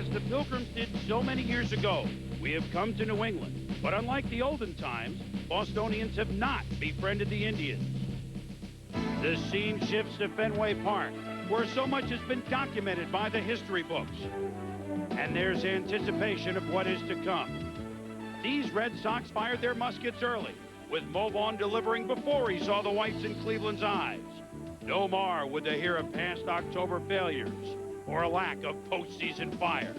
As the Pilgrims did so many years ago, we have come to New England. But unlike the olden times, Bostonians have not befriended the Indians. The scene shifts to Fenway Park, where so much has been documented by the history books. And there's anticipation of what is to come. These Red Sox fired their muskets early, with Mobon delivering before he saw the whites in Cleveland's eyes. No more would they hear of past October failures or a lack of postseason fire.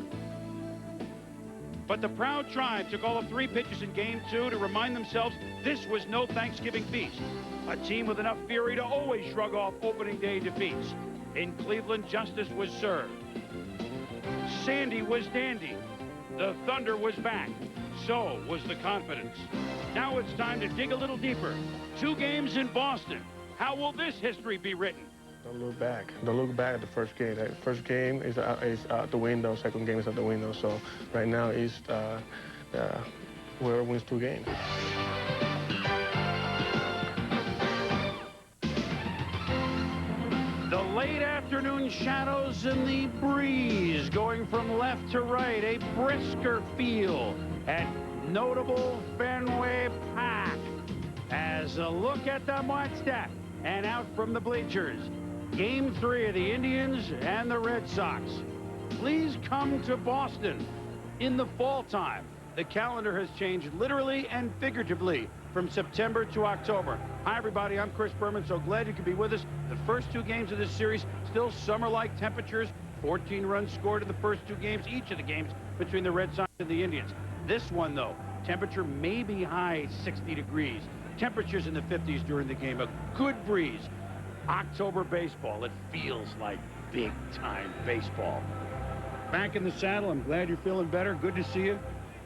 But the proud tribe took all of 3 pitches in Game 2 to remind themselves this was no Thanksgiving feast. A team with enough fury to always shrug off opening day defeats. In Cleveland, justice was served. Sandy was dandy. The Thunder was back. So was the confidence. Now it's time to dig a little deeper. 2 games in Boston. How will this history be written? Don't look back. Don't look back at the first game. The first game is out the window. Second game is out the window. So right now is whoever wins 2 games. The late afternoon shadows and the breeze going from left to right. A brisker feel at notable Fenway Park. As a look at the mudstep and out from the bleachers. Game 3 of the Indians and the Red Sox. Please come to Boston in the fall time. The calendar has changed literally and figuratively from September to October. Hi, everybody. I'm Chris Berman. So glad you could be with us. The first 2 games of this series, still summer-like temperatures. 14 runs scored in the first 2 games, each of the games between the Red Sox and the Indians. This one, though, temperature may be high 60 degrees. Temperatures in the 50s during the game. A good breeze. October baseball. It feels like big-time baseball. Back in the saddle. I'm glad you're feeling better. Good to see you.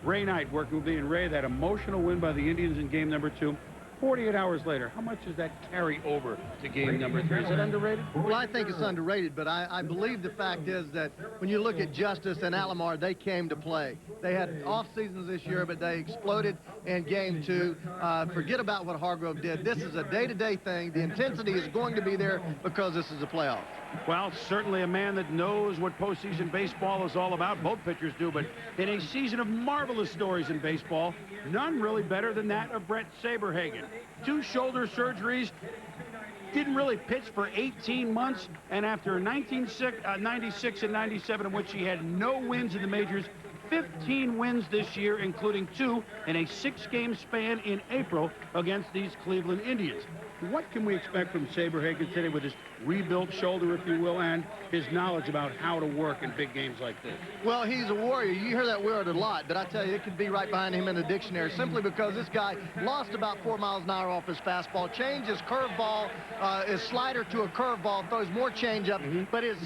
Ray Knight working with me, and Ray, that emotional win by the Indians in game number 2. 48 hours later, how much does that carry over to game number 3? Is it underrated? Well, I think it's underrated, but I believe the fact is that when you look at Justice and Alomar, they came to play. They had off seasons this year, but they exploded in game 2. Forget about what Hargrove did. This is a day-to-day thing. The intensity is going to be there because this is a playoff. Well, certainly a man that knows what postseason baseball is all about. Both pitchers do, but in a season of marvelous stories in baseball, none really better than that of Brett Saberhagen. 2 shoulder surgeries, didn't really pitch for 18 months, and after 96 and 97, in which he had no wins in the majors, 15 wins this year, including 2 in a 6-game span in April against these Cleveland Indians. What can we expect from Saberhagen today with his rebuilt shoulder, if you will, and his knowledge about how to work in big games like this? Well, he's a warrior. You hear that word a lot, but I tell you, it could be right behind him in the dictionary simply because this guy lost about 4 miles an hour off his fastball, changed his curveball, his slider to a curveball, throws more changeup, but his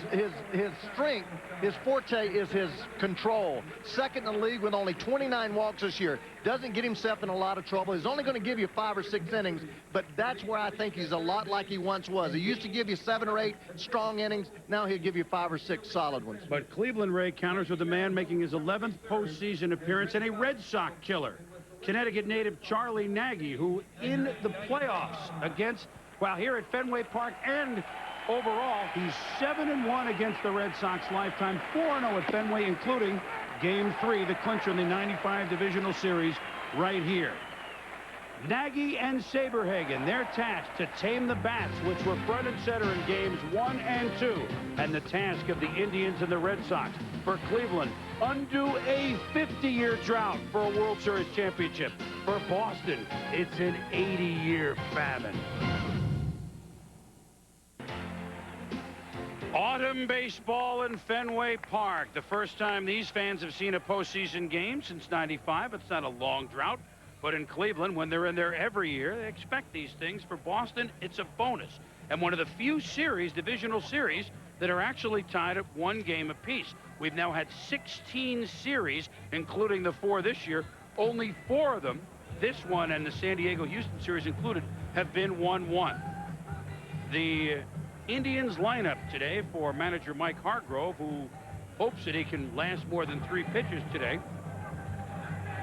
strength, his forte is his control. Second in the league with only 29 walks this year. Doesn't get himself in a lot of trouble. He's only going to give you 5 or 6 innings, but that's where I think he's a lot like he once was. He used to give you 7 or 8 strong innings. Now he'll give you 5 or 6 solid ones. But Cleveland, Ray, counters with a man making his 11th postseason appearance and a Red Sox killer. Connecticut native Charlie Nagy, who in the playoffs against, well, here at Fenway Park and overall, he's 7-1 against the Red Sox lifetime, 4-0 at Fenway, including Game 3, the clincher in the 95 divisional series right here. Nagy and Saberhagen, their task to tame the bats, which were front and center in games 1 and 2. And the task of the Indians and the Red Sox for Cleveland, undo a 50-year drought for a World Series championship. For Boston, it's an 80-year famine. Autumn baseball in Fenway Park. The first time these fans have seen a postseason game since '95. It's not a long drought. But in Cleveland, when they're in there every year, they expect these things. For Boston, it's a bonus. And one of the few series, divisional series, that are actually tied at 1 game apiece. We've now had 16 series, including the 4 this year. Only 4 of them, this one and the San Diego-Houston series included, have been 1-1. The Indians lineup today for manager Mike Hargrove, who hopes that he can last more than 3 pitches today.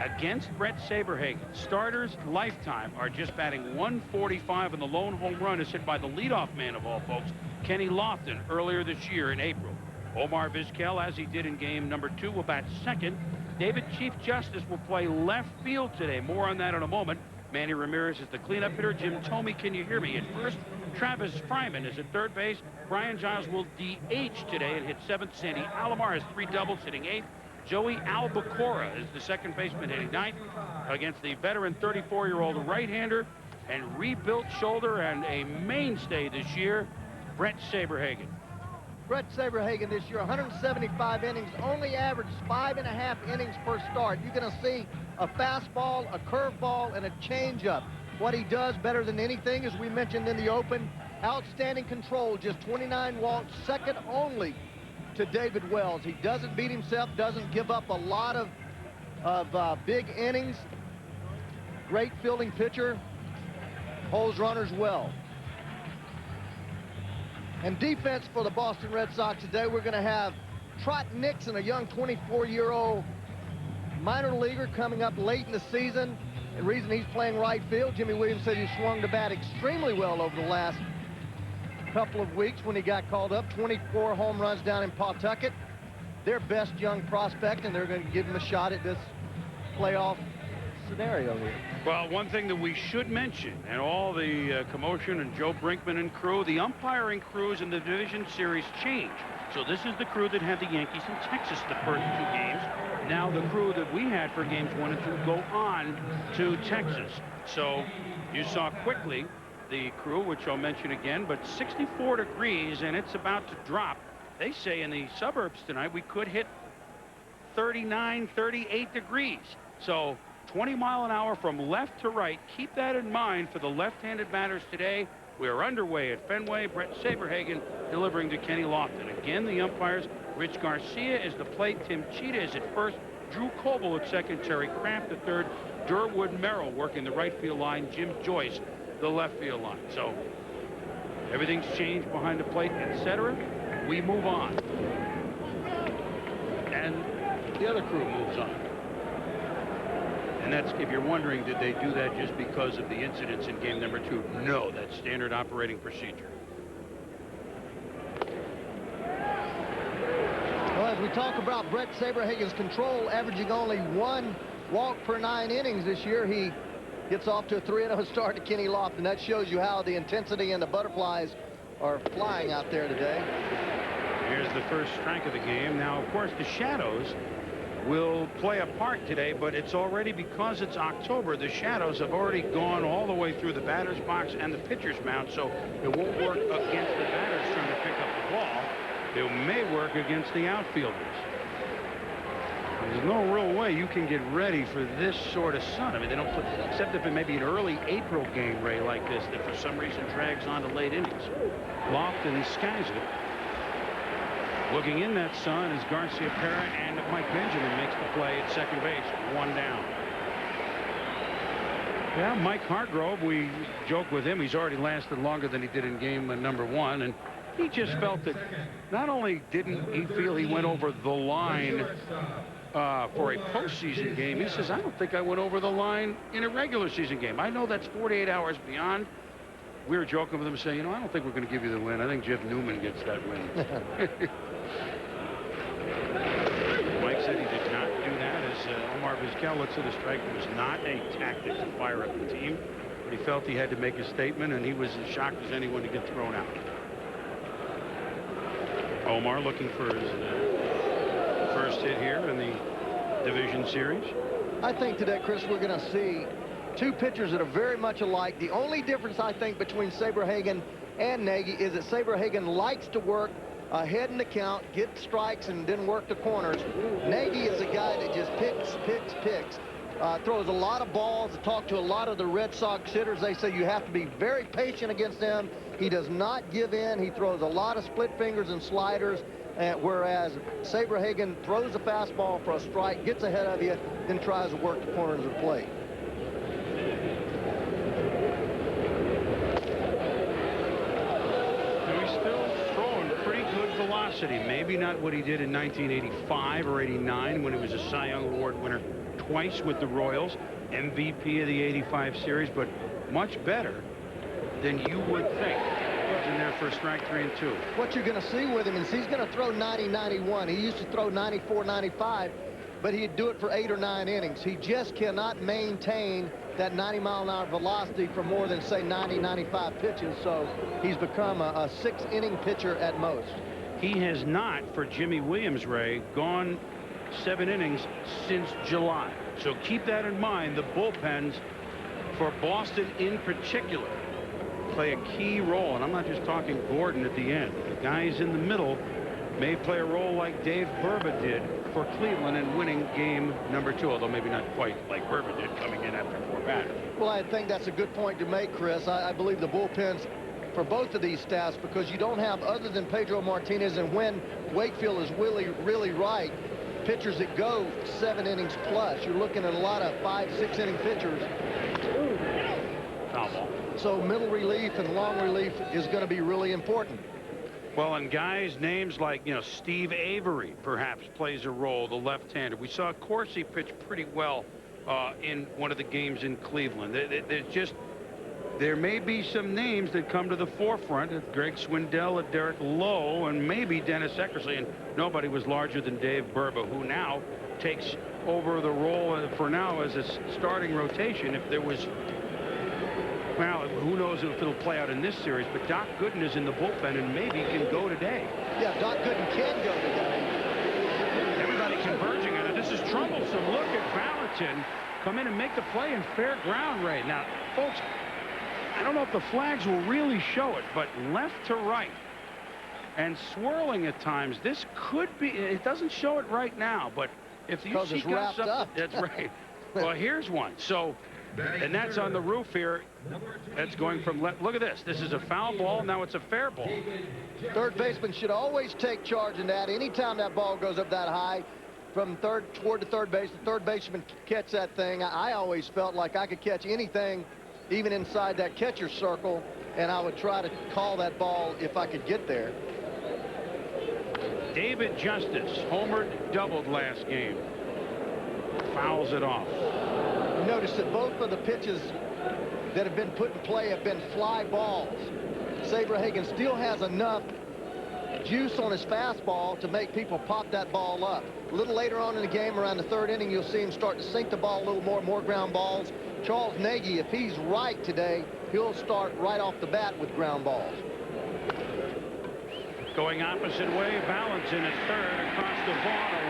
Against Brett Saberhagen, starters lifetime are just batting 145, and the lone home run is hit by the leadoff man of all folks, Kenny Lofton, earlier this year in April. Omar Vizquel, as he did in game number 2, will bat second. David Chief Justice will play left field today. More on that in a moment. Manny Ramirez is the cleanup hitter. Jim Thome, can you hear me? At first, Travis Fryman is at third base. Brian Giles will DH today and hit 7th. Sandy Alomar has 3 doubles, hitting 8th. Joey Albacora is the second baseman, hitting 9th, against the veteran 34-year-old right-hander and rebuilt shoulder and a mainstay this year, Brett Saberhagen. Brett Saberhagen this year, 175 innings, only averaged 5.5 innings per start. You're going to see a fastball, a curveball, and a changeup. What he does better than anything, as we mentioned in the open, outstanding control, just 29 walks, second only to David Wells. He doesn't beat himself, doesn't give up a lot of big innings. Great fielding pitcher, holds runners well. And defense for the Boston Red Sox today, we're going to have Trot Nixon, a young 24-year-old minor leaguer coming up late in the season. The reason he's playing right field, Jimmy Williams said he swung the bat extremely well over the last couple of weeks when he got called up. 24 home runs down in Pawtucket. Their best young prospect, and they're going to give him a shot at this playoff scenario here. Well, one thing that we should mention, and all the commotion and Joe Brinkman and crew, the umpiring crews in the division series changed. So this is the crew that had the Yankees in Texas the first 2 games. Now the crew that we had for games 1 and 2 go on to Texas. So you saw quickly the crew, which I'll mention again, but 64 degrees and it's about to drop. They say in the suburbs tonight we could hit 39, 38 degrees. So 20 mile an hour from left to right. Keep that in mind for the left-handed batters today. We are underway at Fenway. Brett Saberhagen delivering to Kenny Lofton. Again, the umpires, Rich Garcia is the plate. Tim Cheetah is at first. Drew Coble at second. Terry Kraft at third. Durwood Merrill working the right field line. Jim Joyce the left field line. So everything's changed behind the plate, etc. We move on. And the other crew moves on. And that's, if you're wondering, did they do that just because of the incidents in game number 2? No, that's standard operating procedure. Well, as we talk about Brett Saberhagen's control, averaging only 1 walk per 9 innings this year, he gets off to a 3-0 start to Kenny Lofton. That shows you how the intensity and the butterflies are flying out there today. Here's the first strike of the game. Now, of course, the shadows will play a part today, but it's already, because it's October, the shadows have already gone all the way through the batter's box and the pitcher's mound, so it won't work against the batters trying to pick up the ball. It may work against the outfielders. There's no real way you can get ready for this sort of sun. I mean, they don't put, except if it may be an early April game, Ray, like this, that for some reason drags on to late innings. Lofton skies it. Looking in that sun is Garcia Parra, and Mike Benjamin makes the play at second base. 1 down. Yeah, Mike Hargrove, we joke with him. He's already lasted longer than he did in game number 1, and he just felt that not only didn't he feel he went over the line for a postseason game, he says, I don't think I went over the line in a regular season game. I know that's 48 hours beyond. We were joking with him saying, you know, I don't think we're going to give you the win. I think Jeff Newman gets that win. Mike said he did not do that, as Omar Vizquel looks at the strike. It was not a tactic to fire up the team, but he felt he had to make a statement, and he was as shocked as anyone to get thrown out. Omar looking for his first hit here in the division series. I think today, Chris, we're going to see 2 pitchers that are very much alike. The only difference, I think, between Saberhagen and Nagy is that Saberhagen likes to work ahead in the count, get strikes, and then work the corners. Nagy is a guy that just picks. Throws a lot of balls. Talk to a lot of the Red Sox hitters. They say you have to be very patient against them. He does not give in. He throws a lot of split fingers and sliders, whereas Saberhagen throws a fastball for a strike, gets ahead of you, then tries to work the corners of the plate. Velocity, maybe not what he did in 1985 or 89 when he was a Cy Young Award winner twice with the Royals, MVP of the '85 series, but much better than you would think. in there for strike 3 and 2. What you're going to see with him is he's going to throw 90-91. He used to throw 94-95, but he'd do it for 8 or 9 innings. He just cannot maintain that 90-mile-an-hour velocity for more than, say, 90-95 pitches, so he's become a 6-inning pitcher at most. He has not, for Jimmy Williams, Ray, gone 7 innings since July. So keep that in mind. The bullpens for Boston in particular play a key role, and I'm not just talking Gordon at the end. The guys in the middle may play a role like Dave Burba did for Cleveland in winning game number 2, although maybe not quite like Burba did coming in after 4 batters. Well, I think that's a good point to make, Chris. I believe the bullpens for both of these staffs, because you don't have, other than Pedro Martinez, and when Wakefield is really right, pitchers that go 7 innings plus. You're looking at a lot of 5-6 inning pitchers. Foul ball. So middle relief and long relief is going to be really important. Well, and guys, names like, Steve Avery perhaps plays a role, the left-hander. We saw Corsi pitch pretty well in one of the games in Cleveland. There may be some names that come to the forefront. Greg Swindell, Derek Lowe, and maybe Dennis Eckersley. And nobody was larger than Dave Burba, who now takes over the role for now as a starting rotation. If there was, well, who knows if it'll play out in this series, but Doc Gooden is in the bullpen and maybe can go today. Yeah, Doc Gooden can go today. Everybody converging on it. This is troublesome. Look at Valentin come in and make the play in fair ground right now. Folks, I don't know if the flags will really show it, but left to right and swirling at times. This could be, it doesn't show it right now, but if you see guys up, that's right. Well, here's one. So, and that's on the roof here. That's going from left. Look at this. This is a foul ball. Now it's a fair ball. Third baseman should always take charge in that. Anytime that ball goes up that high from third toward the third base, the third baseman catch that thing. I always felt like I could catch anything, even inside that catcher's circle, and I would try to call that ball if I could get there. David Justice homered, doubled last game. Fouls it off. Notice that both of the pitches that have been put in play have been fly balls. Saberhagen still has enough juice on his fastball to make people pop that ball up. A little later on in the game, around the 3rd inning, you'll see him start to sink the ball a little more ground balls. Charles Nagy, if he's right today, he'll start right off the bat with ground balls. Going opposite way, Valentin at third across the Vaughn. A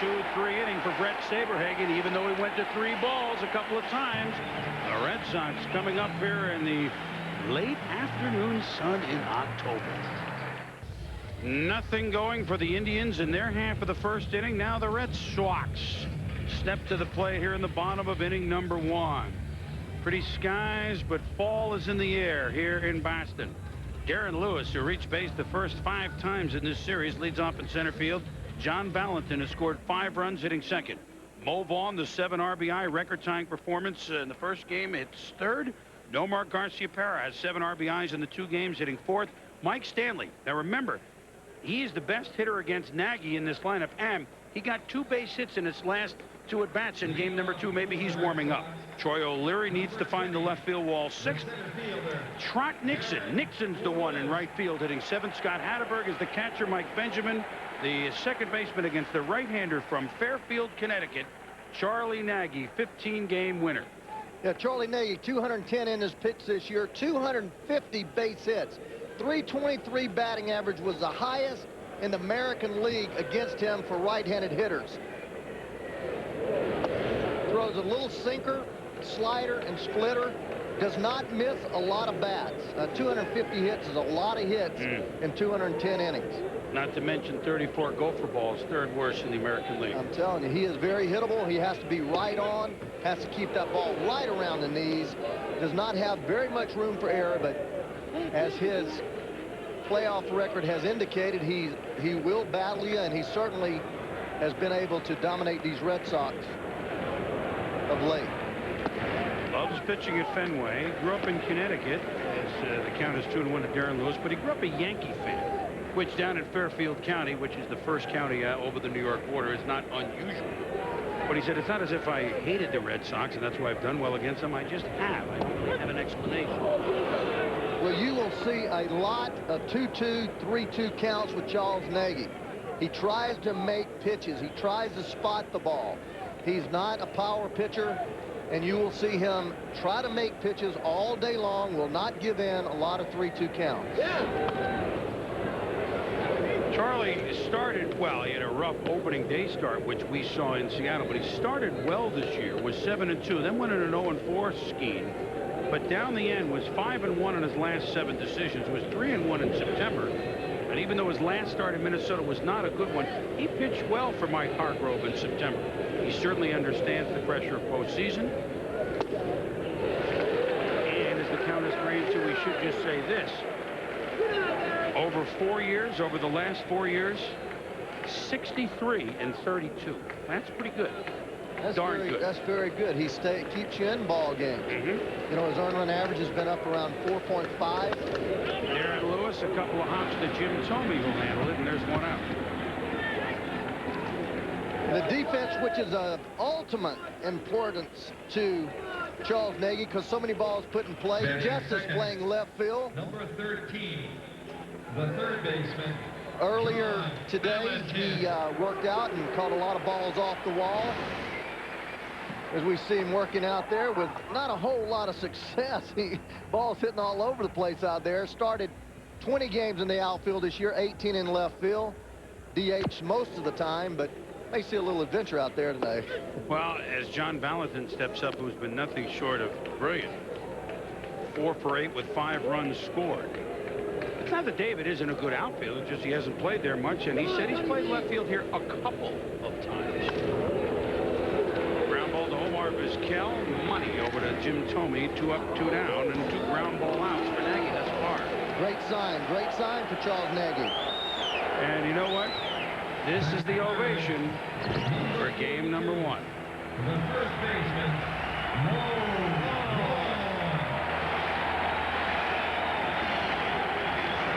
1-2-3 inning for Brett Saberhagen, even though he went to 3 balls a couple of times. The Red Sox coming up here in the late afternoon sun in October. Nothing going for the Indians in their half of the 1st inning. Now the Red Sox step to the plate here in the bottom of inning number 1. Pretty skies, but fall is in the air here in Boston. Darren Lewis, who reached base the first 5 times in this series, leads off in center field. John Valentin has scored 5 runs, hitting second. Mo Vaughn, the 7 RBI record-tying performance in the first game, hits third. Nomar Garciaparra has 7 RBIs in the 2 games, hitting fourth. Mike Stanley, now remember, he is the best hitter against Nagy in this lineup, and he got 2 base hits in his last 2 at-bats in game number 2. Maybe he's warming up. Troy O'Leary needs to find the left field wall 6th. Trot Nixon. Nixon's the one in right field hitting 7th. Scott Hatterberg is the catcher. Mike Benjamin, the second baseman, against the right-hander from Fairfield, Connecticut, Charlie Nagy, 15-game winner. Yeah, Charlie Nagy, 210 in his pitch this year, 250 base hits. 323 batting average was the highest in the American League against him for right-handed hitters. Throws a little sinker, slider, and splitter. Does not miss a lot of bats. 250 hits is a lot of hits in 210 innings. Not to mention 34 gopher balls, 3rd worst in the American League. I'm telling you, he is very hittable. He has to be right on, has to keep that ball right around the knees. Does not have very much room for error, but as his playoff record has indicated, he will battle you, and he certainly has been able to dominate these Red Sox of late. Loves pitching at Fenway. Grew up in Connecticut, as the count is 2-1 to Darren Lewis, but he grew up a Yankee fan, which down in Fairfield County, which is the first county over the New York border, is not unusual. But he said, it's not as if I hated the Red Sox, and that's why I've done well against them. I just have. I don't have an explanation. Well, you will see a lot of 2-2, 3-2 counts with Charles Nagy. He tries to make pitches. He tries to spot the ball. He's not a power pitcher, and you will see him try to make pitches all day long, will not give in a lot of 3-2 counts. Charlie started, well, he had a rough opening day start, which we saw in Seattle, but he started well this year, was 7-2, then went in an 0-4 scheme. But down the end was 5-1 in his last 7 decisions, was 3-1 in September. And even though his last start in Minnesota was not a good one, he pitched well for Mike Hargrove in September. He certainly understands the pressure of postseason. And as the count is 3-2, we should just say this. Over 4 years, over the last 4 years, 63-32. That's pretty good. That's Darn very, good. That's very good. He keeps you in ball games. You know, his earned run average has been up around 4.5. There at Lewis, a couple of hops to Jim Thome will handle it, and there's one out. The defense, which is of ultimate importance to Charles Nagy, because so many balls put in play. Jess is playing left field. Number 13, the third baseman. Earlier today, he worked out and caught a lot of balls off the wall. As we see him working out there with not a whole lot of success. Balls hitting all over the place out there. Started 20 games in the outfield this year, 18 in left field. DH most of the time, but may see a little adventure out there today. Well, as John Valentin steps up, who's been nothing short of brilliant. 4 for 8 with 5 runs scored. It's not that David isn't a good outfielder, just he hasn't played there much, and he said he's played left field here a couple of times. Ground ball to Omar Vizquel, money over to Jim Thome, 2 up, 2 down, and 2 ground ball outs for Nagy thus far. Great sign for Charles Nagy. And you know what? This is the ovation for game number 1. The first baseman,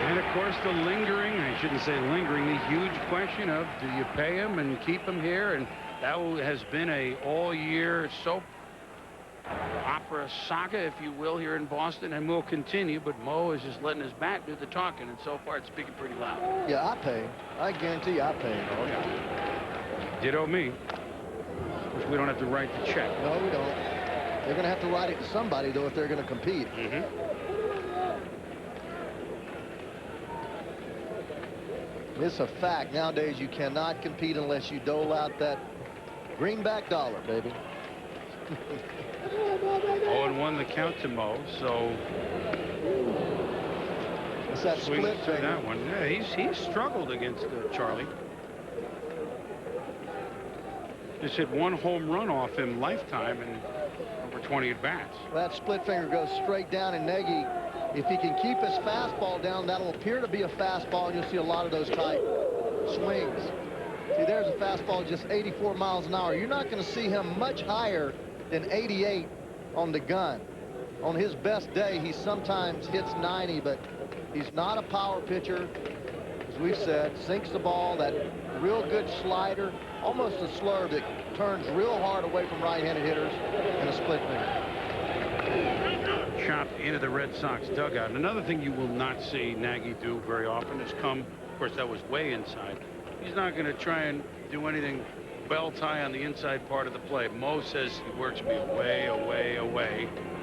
And of course the lingering, I shouldn't say lingering, the huge question of do you pay him and keep him here? And that has been a all-year soap opera saga, if you will, here in Boston, and will continue. But Mo is just letting his bat do the talking, and so far it's speaking pretty loud. Yeah, I pay him. I guarantee you I pay him. Oh, yeah. Ditto me. Which we don't have to write the check. No, we don't. They're going to have to write it to somebody, though, if they're going to compete. It's a fact. Nowadays, you cannot compete unless you dole out that greenback dollar, baby. 0-1 the count to Mo, so it's that swings split to finger. that one. Yeah, he's struggled against Charlie. Just hit 1 home run off him lifetime and over 20 at bats. That split finger goes straight down, and Nagy, if he can keep his fastball down, that'll appear to be a fastball, and you'll see a lot of those tight swings. See, there's a fastball just 84 miles an hour. You're not going to see him much higher than 88 on the gun. On his best day, he sometimes hits 90, but he's not a power pitcher. As we've said, sinks the ball, that real good slider, almost a slurve that turns real hard away from right-handed hitters, and a split finger. Chopped into the Red Sox dugout. And another thing you will not see Nagy do very often is come, of course that was way inside. He's not going to try and do anything bell tie on the inside part of the play. Mo says he works me away,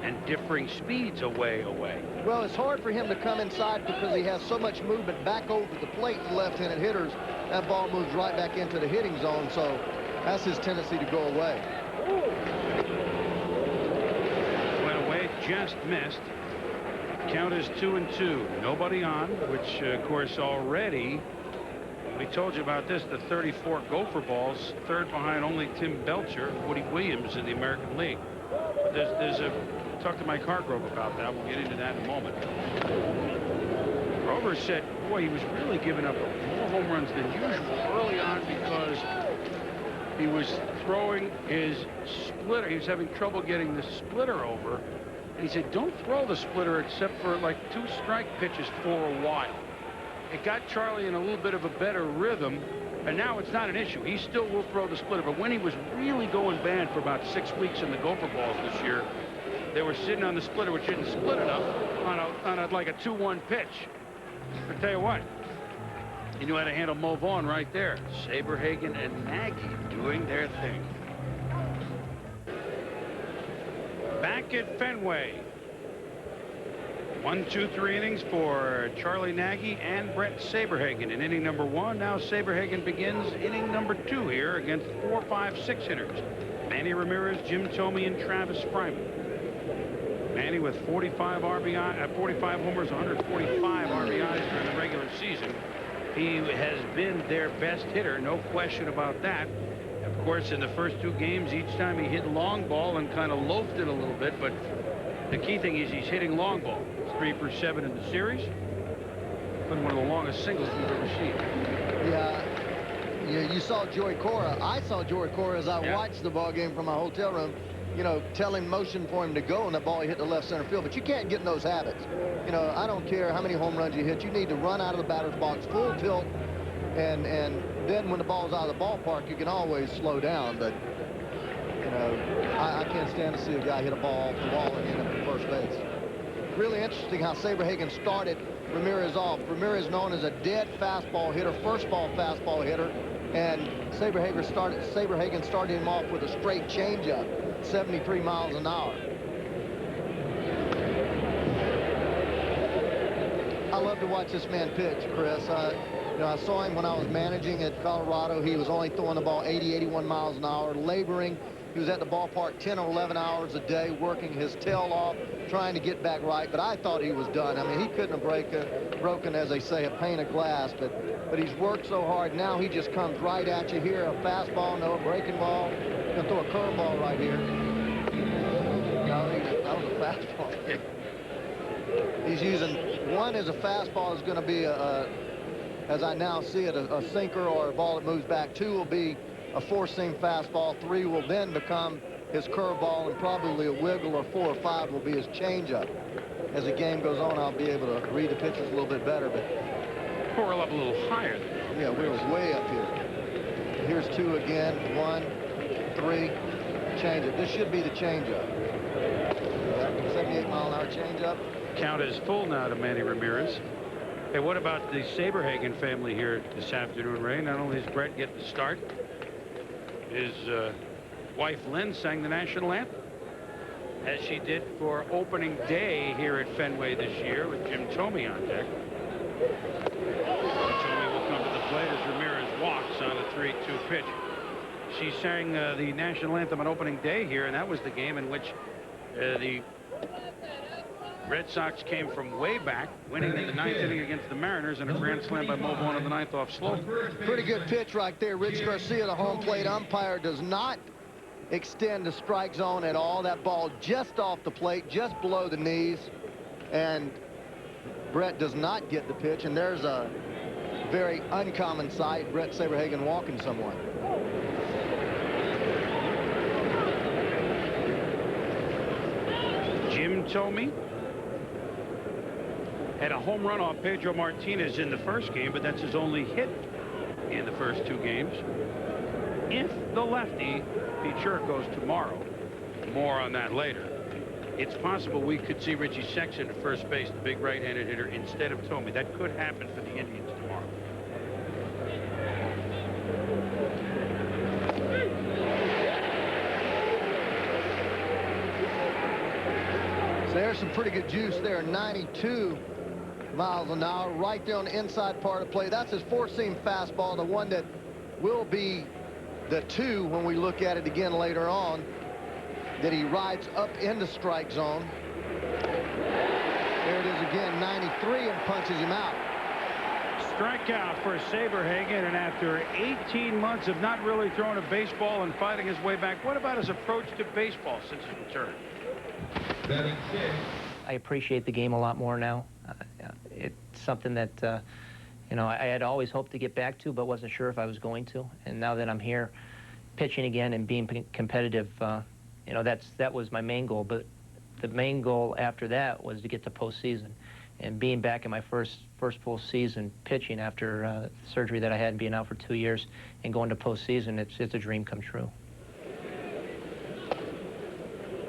and differing speeds away. Well, it's hard for him to come inside because he has so much movement back over the plate to left-handed hitters. That ball moves right back into the hitting zone, so that's his tendency to go away. Went away, just missed. Count is 2-2. Nobody on, which of course already we told you about this, the 34 Gopher balls, third behind only Tim Belcher, Woody Williams in the American League. But there's a talk to Mike Hargrove about that. We'll get into that in a moment. Grover said, boy, he was really giving up more home runs than usual early on because he was throwing his splitter. He was having trouble getting the splitter over. And he said, don't throw the splitter except for like 2 strike pitches for a while. It got Charlie in a little bit of a better rhythm, and now it's not an issue. He still will throw the splitter, but when he was really going bad for about 6 weeks in the Gopher balls this year, They were sitting on the splitter, which didn't split enough on a like a 2-1 pitch. I tell you what, you knew how to handle Mo Vaughn right there. Saberhagen and Nagy doing their thing. Back at Fenway. 1, 2, 3 innings for Charlie Nagy and Brett Saberhagen in inning number 1. Now Saberhagen begins inning number 2 here against 4, 5, 6 hitters. Manny Ramirez, Jim Thome, and Travis Fryman. Manny with 45 RBI, 45 homers, 145 RBIs during the regular season. He has been their best hitter, no question about that. Of course, in the first 2 games, each time he hit long ball and kind of loafed it a little bit, but the key thing is he's hitting long ball. 3 for 7 in the series. Been one of the longest singles we've ever seen. Yeah, you saw Joey Cora. I saw Joey Cora as I watched the ball game from my hotel room. You know, telling motion for him to go, and the ball hit the left center field. But you can't get in those habits. You know, I don't care how many home runs you hit. You need to run out of the batter's box full tilt, and then when the ball's out of the ballpark, you can always slow down. But you know, I can't stand to see a guy hit a ball off the wall and end up at first base. Really interesting how Saberhagen started Ramirez off. Ramirez known as a dead fastball hitter, first ball fastball hitter, and Saberhagen started him off with a straight changeup, 73 miles an hour. I love to watch this man pitch, Chris. You know, I saw him when I was managing at Colorado. He was only throwing the ball 80, 81 miles an hour, laboring. He was at the ballpark 10 or 11 hours a day, working his tail off, trying to get back right. But I thought he was done. I mean, he couldn't have broken, as they say, a pane of glass. But he's worked so hard. Now he just comes right at you here. A fastball, no, a breaking ball. He'll throw a curveball right here. No, that was a fastball. He's using one as a fastball is going to be as I now see it, a sinker or a ball that moves back. 2 will be a 4-seam fastball. 3 will then become his curveball, and probably a wiggle, or 4 or 5 will be his changeup. As the game goes on, I'll be able to read the pitches a little bit better. But Coral up a little higher. Yeah, we were way up here. Here's 2 again. 1, 3, changeup. This should be the changeup. 78 mile an hour changeup. Count is full now to Manny Ramirez. Hey, what about the Saberhagen family here this afternoon, Ray? Not only does Brett get the start, his wife Lynn sang the national anthem, as she did for opening day here at Fenway this year with Jim Thome on deck. Thome will come to the plate as Ramirez walks on a 3-2 pitch. She sang the national anthem on opening day here, and that was the game in which the Red Sox came from way back, winning in the 9th inning against the Mariners, and a grand slam by Mo Vaughn on the 9th off slope. Pretty good pitch right there. Rich Garcia, the home plate umpire, does not extend the strike zone at all. That ball just off the plate, just below the knees, and Brett does not get the pitch. And there's a very uncommon sight, Brett Saberhagen walking someone. Jim Thome had a home run off Pedro Martinez in the first game, but that's his only hit in the first 2 games. If the lefty Pichur goes tomorrow, more on that later, it's possible we could see Richie Sexson at first base, the big right-handed hitter, instead of Thome. That could happen for the Indians tomorrow. So there's some pretty good juice there. 92 miles an hour right there on the inside part of the plate. That's his 4-seam fastball, the one that will be the 2 when we look at it again later on, that he rides up in the strike zone. There it is again, 93, and punches him out. Strikeout for Saberhagen, and after 18 months of not really throwing a baseball and fighting his way back, what about his approach to baseball since his return? I appreciate the game a lot more now. It's something that, you know, I had always hoped to get back to, but wasn't sure if I was going to. And now that I'm here pitching again and being competitive, you know, that was my main goal. But the main goal after that was to get to postseason. And being back in my first full season pitching after surgery that I had and being out for 2 years and going to postseason, it's a dream come true.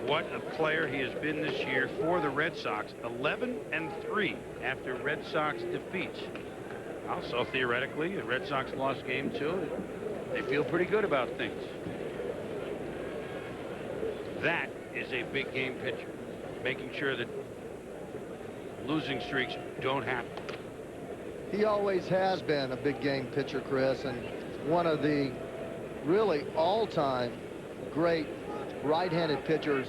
what a player he has been this year for the Red Sox. 11-3 after Red Sox defeats. Also, theoretically, the Red Sox lost game 2. They feel pretty good about things. That is a big game pitcher, making sure that losing streaks don't happen. He always has been a big game pitcher, Chris, and one of the really all-time great right-handed pitchers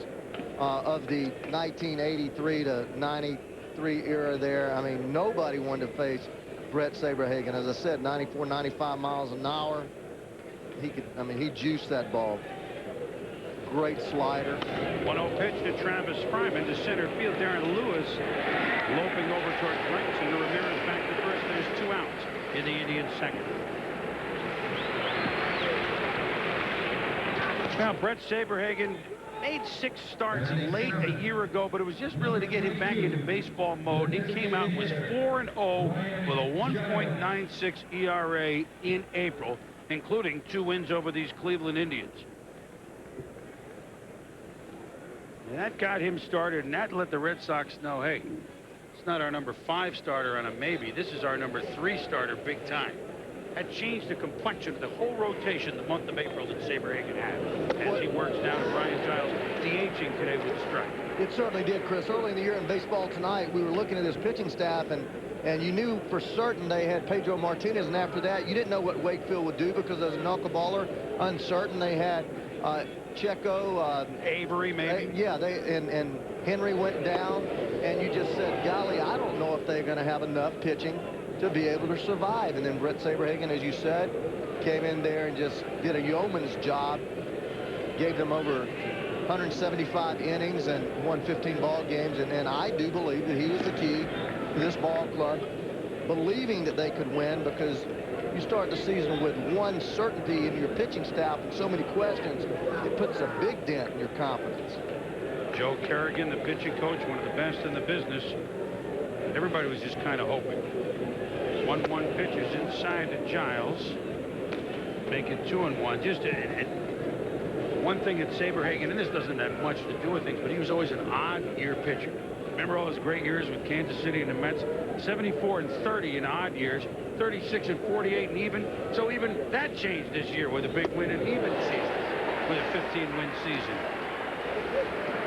of the 1983 to 93 era there. I mean, nobody wanted to face Brett Saberhagen. As I said, 94, 95 miles an hour. He could, I mean, he juiced that ball. Great slider. 1-0 pitch to Travis Fryman to center field. Darren Lewis loping over towards right. And Ramirez back to first. There's 2 outs in the Indians' second. Now, Brett Saberhagen made 6 starts late a year ago, but it was just really to get him back into baseball mode. He came out and was 4-0 with a 1.96 ERA in April, including 2 wins over these Cleveland Indians. And that got him started, and that let the Red Sox know, hey, it's not our number 5 starter on a maybe. This is our number 3 starter big time. That changed the complexion of the whole rotation the month of April that Saberhagen had as he works down to Brian Giles DHing today with a strike. It certainly did, Chris. Early in the year in Baseball Tonight, we were looking at his pitching staff, and you knew for certain they had Pedro Martinez, and after that, you didn't know what Wakefield would do because as a knuckleballer, uncertain. They had Checo, Avery, maybe. Yeah, and Henry went down, and you just said, golly, I don't know if they're going to have enough pitching to be able to survive. And then Brett Saberhagen, as you said, came in there and just did a yeoman's job, gave them over 175 innings and won 15 ball games. And I do believe that he was the key to this ball club believing that they could win, because you start the season with one certainty in your pitching staff and so many questions, it puts a big dent in your confidence. Joe Kerrigan, the pitching coach, one of the best in the business. Everybody was just kind of hoping. 1-1 pitches inside to Giles. Make it 2-1. Just one thing at Saberhagen, and this doesn't have much to do with things, but he was always an odd year pitcher. Remember all his great years with Kansas City and the Mets? 74-30 in odd years, 36-48 and even. So even that changed this year with a big win and even season with a 15-win season.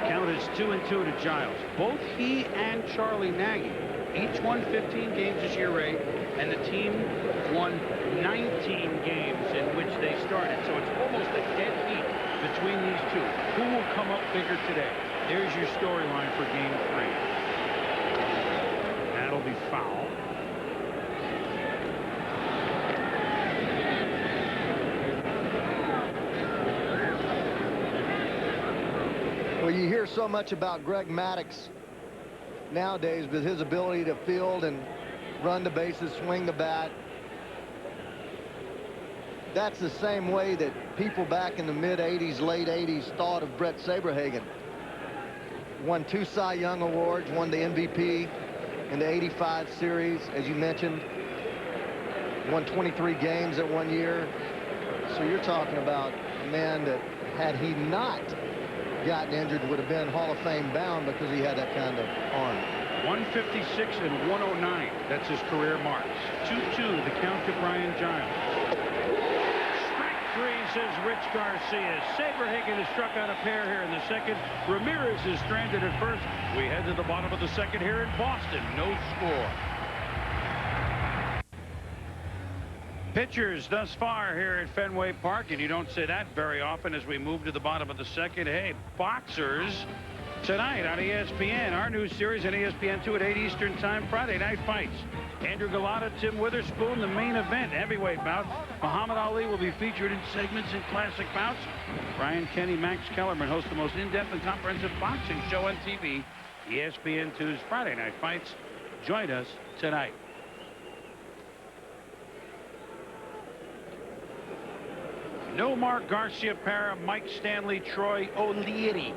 Count is 2-2 to Giles. Both he and Charlie Nagy each won 15 games this year, Ray, and the team won 19 games in which they started. So it's almost a dead heat between these two. Who will come up bigger today? There's your storyline for game 3. That'll be foul. Well, you hear so much about Greg Maddux nowadays with his ability to field and run the bases, swing the bat. That's the same way that people back in the mid-'80s, late '80s thought of Brett Saberhagen. Won 2 Cy Young Awards, won the MVP in the '85 series, as you mentioned. Won 23 games that one year. So you're talking about a man that, had he not gotten injured, would have been Hall of Fame bound because he had that kind of arm. 156 and 109. That's his career marks. 2-2 the count to Brian Giles. Strike 3, says Rich Garcia. Saberhagen has struck out a pair here in the second. Ramirez is stranded at first. We head to the bottom of the second here in Boston. No score. Pitchers thus far here at Fenway Park, and you don't say that very often as we move to the bottom of the second. Hey, boxers tonight on ESPN. Our new series on ESPN2 at 8 Eastern Time, Friday Night Fights. Andrew Galata, Tim Witherspoon, the main event, heavyweight bout. Muhammad Ali will be featured in segments in classic bouts. Brian Kenny, Max Kellerman host the most in-depth and comprehensive boxing show on TV. ESPN2's Friday Night Fights. Join us tonight. Nomar Garcia-Parra, Mike Stanley, Troy O'Leary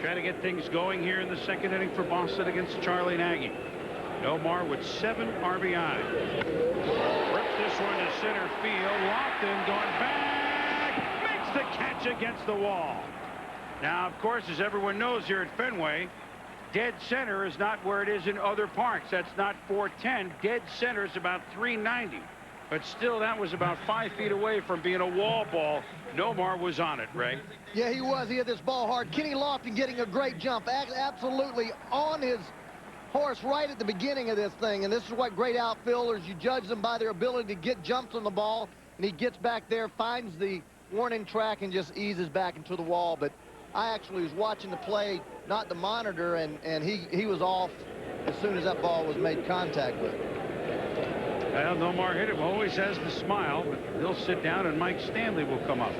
trying to get things going here in the second inning for Boston against Charlie Nagy. Nomar with 7 RBI. Rips this one to center field. Lofton going back. Makes the catch against the wall. Now, of course, as everyone knows here at Fenway, dead center is not where it is in other parks. That's not 410. Dead center is about 390. But still, that was about 5 feet away from being a wall ball. Nomar was on it, Ray. Yeah, he was. He hit this ball hard. Kenny Lofton getting a great jump. Absolutely on his horse right at the beginning of this thing. And this is what great outfielders, you judge them by their ability to get jumps on the ball. And he gets back there, finds the warning track, and just eases back into the wall. But I actually was watching the play, not the monitor, and he was off as soon as that ball was made contact with. Well, Nomar hit him. Always has the smile, but he'll sit down, and Mike Stanley will come up.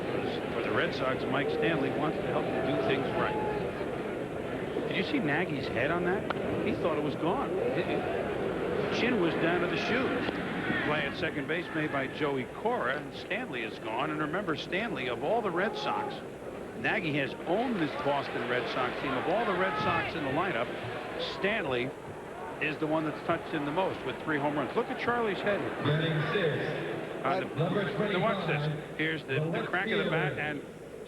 For the Red Sox, Mike Stanley wants to help them do things right. Did you see Nagy's head on that? He thought it was gone. Chin was down to the shoes. Play at second base made by Joey Cora, and Stanley is gone. And remember, Stanley, of all the Red Sox, Nagy has owned this Boston Red Sox team. Of all the Red Sox in the lineup, Stanley is the one that's touched in the most with 3 home runs. Look at Charlie's head here. Getting 6. Number 25. Watch this. Here's the crack of the bat, and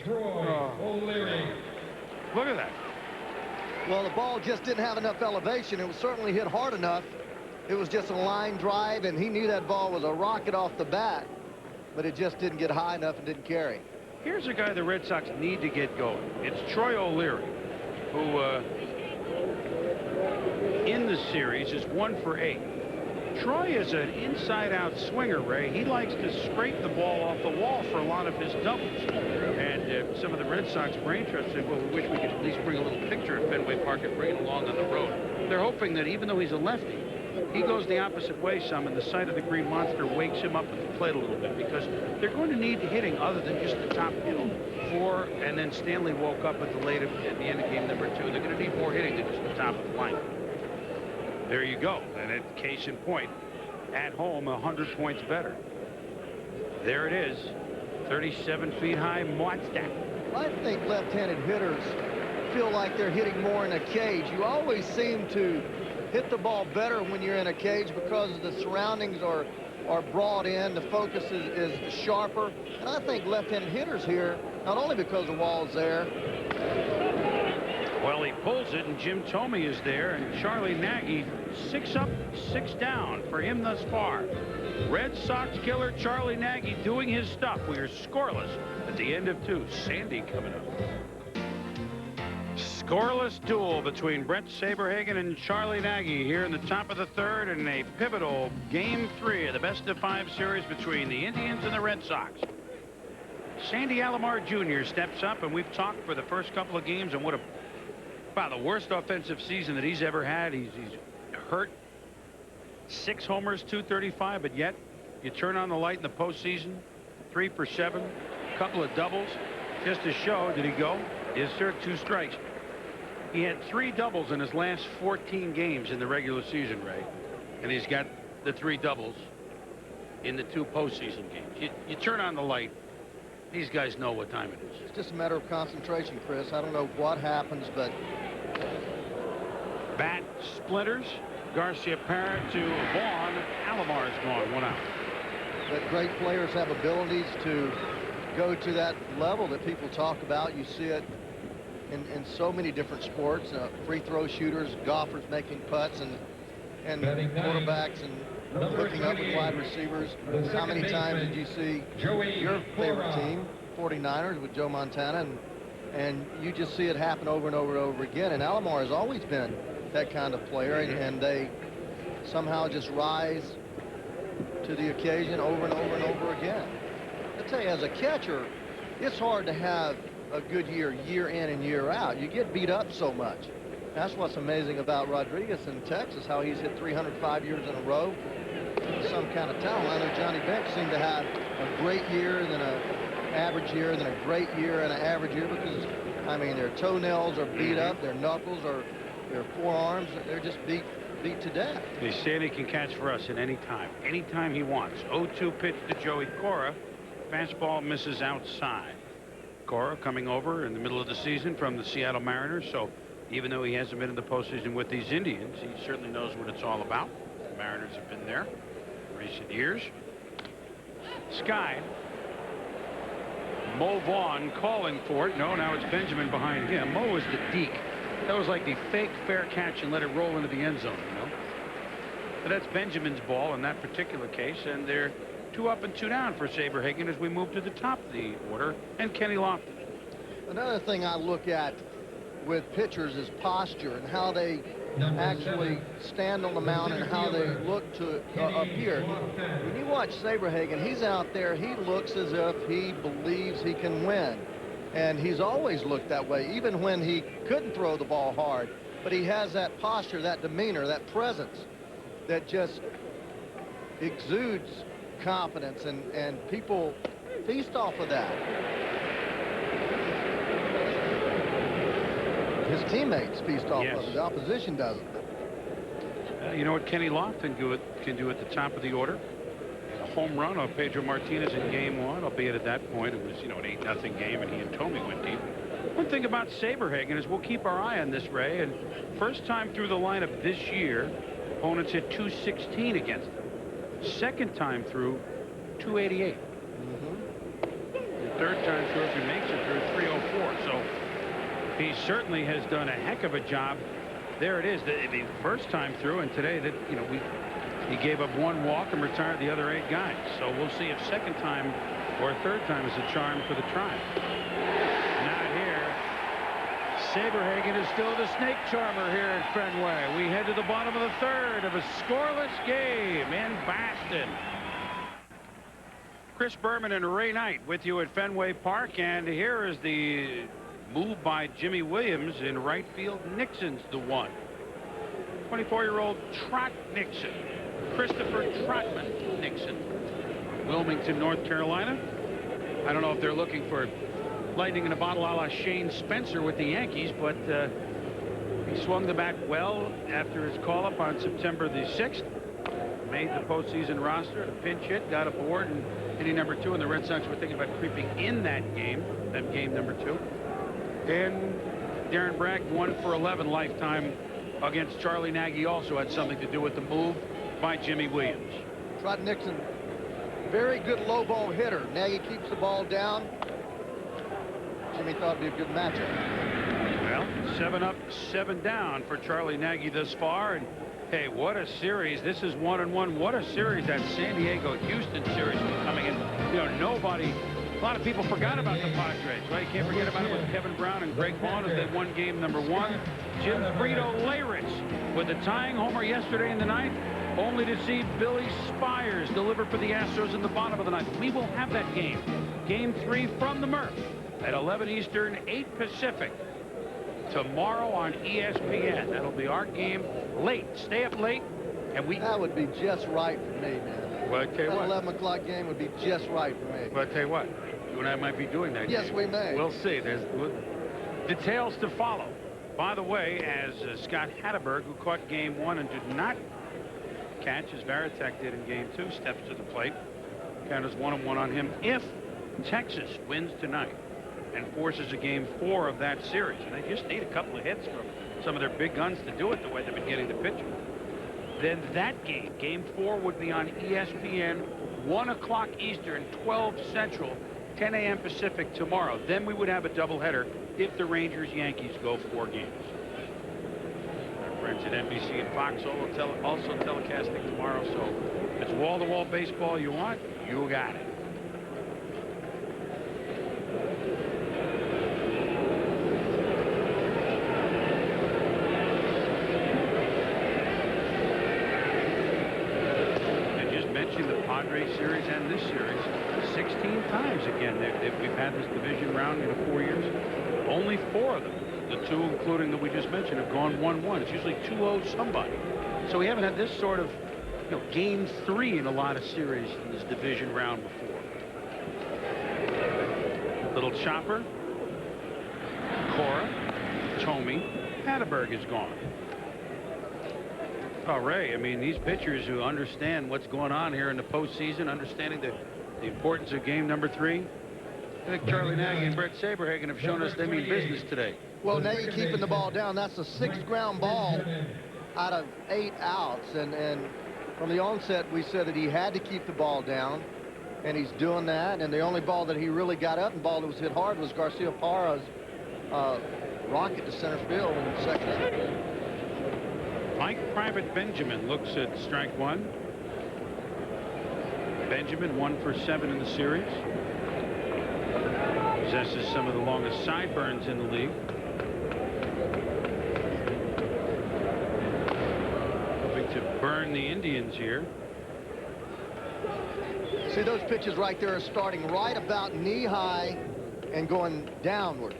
Troy O'Leary. look at that. Well, the ball just didn't have enough elevation. It was certainly hit hard enough. It was just a line drive, and he knew that ball was a rocket off the bat, but it just didn't get high enough and didn't carry. Here's a guy the Red Sox need to get going. It's Troy O'Leary, who in the series is 1 for 8. Troy is an inside-out swinger, Ray. He likes to scrape the ball off the wall for a lot of his doubles. And some of the Red Sox brain trust said, well, we wish we could at least bring a little picture of Fenway Park and bring it along on the road. They're hoping that even though he's a lefty, he goes the opposite way some, and the sight of the green monster wakes him up at the plate a little bit, because they're going to need hitting other than just the top, 4, and then Stanley woke up at the end of game number 2. They're going to need more hitting than just the top of the line. There you go. And it, case in point, at home, 100 points better. There it is. 37 feet high monster. I think left-handed hitters feel like they're hitting more in a cage. You always seem to hit the ball better when you're in a cage because the surroundings are brought in, the focus is sharper. And I think left-handed hitters here, not only because the wall's there. Well, he pulls it, and Jim Thome is there, and Charlie Nagy 6 up, 6 down for him thus far. Red Sox killer Charlie Nagy doing his stuff. We are scoreless at the end of 2. Sandy coming up. Scoreless duel between Brett Saberhagen and Charlie Nagy here in the top of the 3rd in a pivotal Game 3 of the best-of-5 series between the Indians and the Red Sox. Sandy Alomar Jr. steps up, and we've talked for the first couple of games and what about the worst offensive season that he's ever had. He's hurt. 6 homers, 235, but yet you turn on the light in the postseason, 3 for 7, a couple of doubles. Just to show, did he go? Yes, sir, 2 strikes. He had 3 doubles in his last 14 games in the regular season, Ray. And he's got the 3 doubles in the 2 postseason games. You turn on the light, these guys know what time it is. It's just a matter of concentration, Chris. I don't know what happens, but... Bat splinters. Garcia Parra to Vaughn. Alomar's gone, 1 out. But great players have abilities to go to that level that people talk about. You see it in so many different sports. Free throw shooters, golfers making putts, and quarterbacks and hooking up with wide receivers. How many times did you see your favorite team, 49ers, with Joe Montana, and you just see it happen over and over and over again. And Alomar has always been that kind of player, and they somehow just rise to the occasion over and over and over again. I tell you, as a catcher, it's hard to have a good year in and year out. You get beat up so much. That's what's amazing about Rodriguez in Texas, how he's hit 305 years in a row. Some kind of talent. I know Johnny Bench seemed to have a great year, then an average year, then a great year, and an average year, because, I mean, their toenails are beat up, their knuckles are, their forearms, they're just beat to death. They say he can catch for us at any time he wants. 0-2 pitch to Joey Cora. Fastball misses outside. Cora coming over in the middle of the season from the Seattle Mariners, so even though he hasn't been in the postseason with these Indians, he certainly knows what it's all about. The Mariners have been there in recent years. Sky Mo Vaughn calling for it. No, now it's Benjamin behind him. Mo is the deke. That was like the fake fair catch and let it roll into the end zone, you know. But that's Benjamin's ball in that particular case, and they're 2 up and 2 down for Saberhagen as we move to the top of the order, and Kenny Lofton. Another thing I look at with pitchers is posture and how they actually stand on the mound and how they look to appear. When you watch Saberhagen, he's out there, he looks as if he believes he can win. And he's always looked that way, even when he couldn't throw the ball hard. But he has that posture, that demeanor, that presence that just exudes confidence, and people feast off of that. His teammates feast off of it. The opposition doesn't. You know what Kenny Lofton can do at the top of the order? A home run on Pedro Martinez in game 1, albeit at that point it was, you know, an 8-0 game, and he and Tomey went deep. One thing about Saberhagen is we'll keep our eye on this, Ray, and first time through the lineup this year, opponents hit .216 against them. Second time through, .288. The third time through, if he makes it through, .304. So he certainly has done a heck of a job. There it is, the first time through, and today that, you know, he gave up 1 walk and retired the other 8 guys. So we'll see if second time or third time is a charm for the Tribe. Not here. Saberhagen is still the snake charmer here at Fenway. We head to the bottom of the third of a scoreless game in Boston. Chris Berman and Ray Knight with you at Fenway Park, and here is the move by Jimmy Williams in right field. Nixon's the one. 24-year-old Trot Nixon. Christopher Trotman Nixon. Wilmington, North Carolina. I don't know if they're looking for lightning in a bottle a la Shane Spencer with the Yankees, but he swung the bat well after his call-up on September the 6th. Made the postseason roster, a pinch hit, got aboard, and hitting number 2, and the Red Sox were thinking about creeping in that game number 2. And Darren Bragg 1 for 11 lifetime against Charlie Nagy also had something to do with the move by Jimmy Williams. Trot Nixon, very good low ball hitter. Nagy keeps the ball down. Jimmy thought it'd be a good matchup. Well, 7 up, 7 down for Charlie Nagy thus far. And hey, what a series. This is 1-1. What a series that San Diego-Houston series coming in. You know, a lot of people forgot about the Padres, right? You can't forget about it with Kevin Brown and Greg Vaughn as they won game number 1. Jim Frito-Layritz with a tying homer yesterday in the 9th, only to see Billy Spires deliver for the Astros in the bottom of the 9th. We will have that game. Game 3 from the Murph at 11 Eastern, 8 Pacific. Tomorrow on ESPN. That'll be our game late. Stay up late. And that would be just right for me, man. Well, I tell you that what. 11 o'clock game would be just right for me. Well, I tell you what. You and I might be doing that. Yes, game. we may. We'll see. There's details to follow. By the way, as Scott Hatteberg, who caught game 1 and did not catch as Varitek did in game 2, steps to the plate. Count is 1-1 on him if Texas wins tonight and forces a game 4 of that series. And they just need a couple of hits from some of their big guns to do it the way they've been getting the pitching. Then that game 4, would be on ESPN, 1 o'clock Eastern, 12 Central, 10 a.m. Pacific tomorrow. Then we would have a doubleheader if the Rangers-Yankees go 4 games. Our friends at NBC and Fox also telecasting tomorrow. So if it's wall-to-wall baseball you want, you got it. The Padres series and this series 16 times again. We've had this division round in 4 years. Only 4 of them, the 2 including that we just mentioned, have gone 1-1. It's usually 2-0 somebody. So we haven't had this sort of, you know, game 3 in a lot of series in this division round before. Little chopper. Cora, Tomey, Hatteberg is gone. Oh, Ray, I mean, these pitchers who understand what's going on here in the postseason, understanding the importance of game number 3. I think Charlie Nagy and Brett Saberhagen have shown us they mean business today. Well, Nagy keeping the ball down. That's the 6th ground ball out of 8 outs. And from the onset, we said that he had to keep the ball down. and he's doing that. And the only ball that he really got up and ball that was hit hard was Garcia Parra's rocket to center field in the second inning. Mike Private Benjamin looks at strike one. Benjamin 1 for 7 in the series. Possesses some of the longest sideburns in the league. Hoping to burn the Indians here. See, those pitches right there are starting right about knee high and going downward.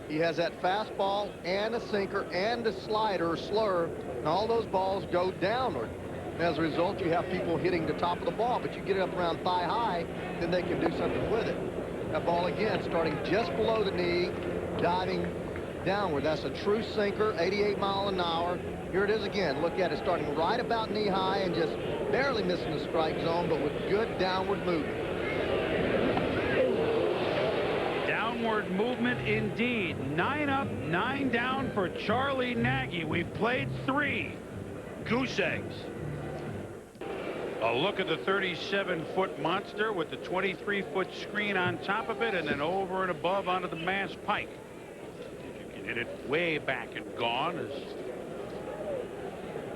He has that fastball and a sinker and a slider or slurve, and all those balls go downward. And as a result, you have people hitting the top of the ball, but you get it up around thigh high, then they can do something with it. That ball again starting just below the knee, diving downward. That's a true sinker, 88 miles an hour. Here it is again. Look at it, starting right about knee high and just barely missing the strike zone, but with good downward movement. Downward movement indeed. 9 up, 9 down for Charlie Nagy. We've played 3 goose eggs. A look at the 37-foot monster with the 23-foot screen on top of it, and then over and above onto the Mass Pike. You can hit it way back and gone, as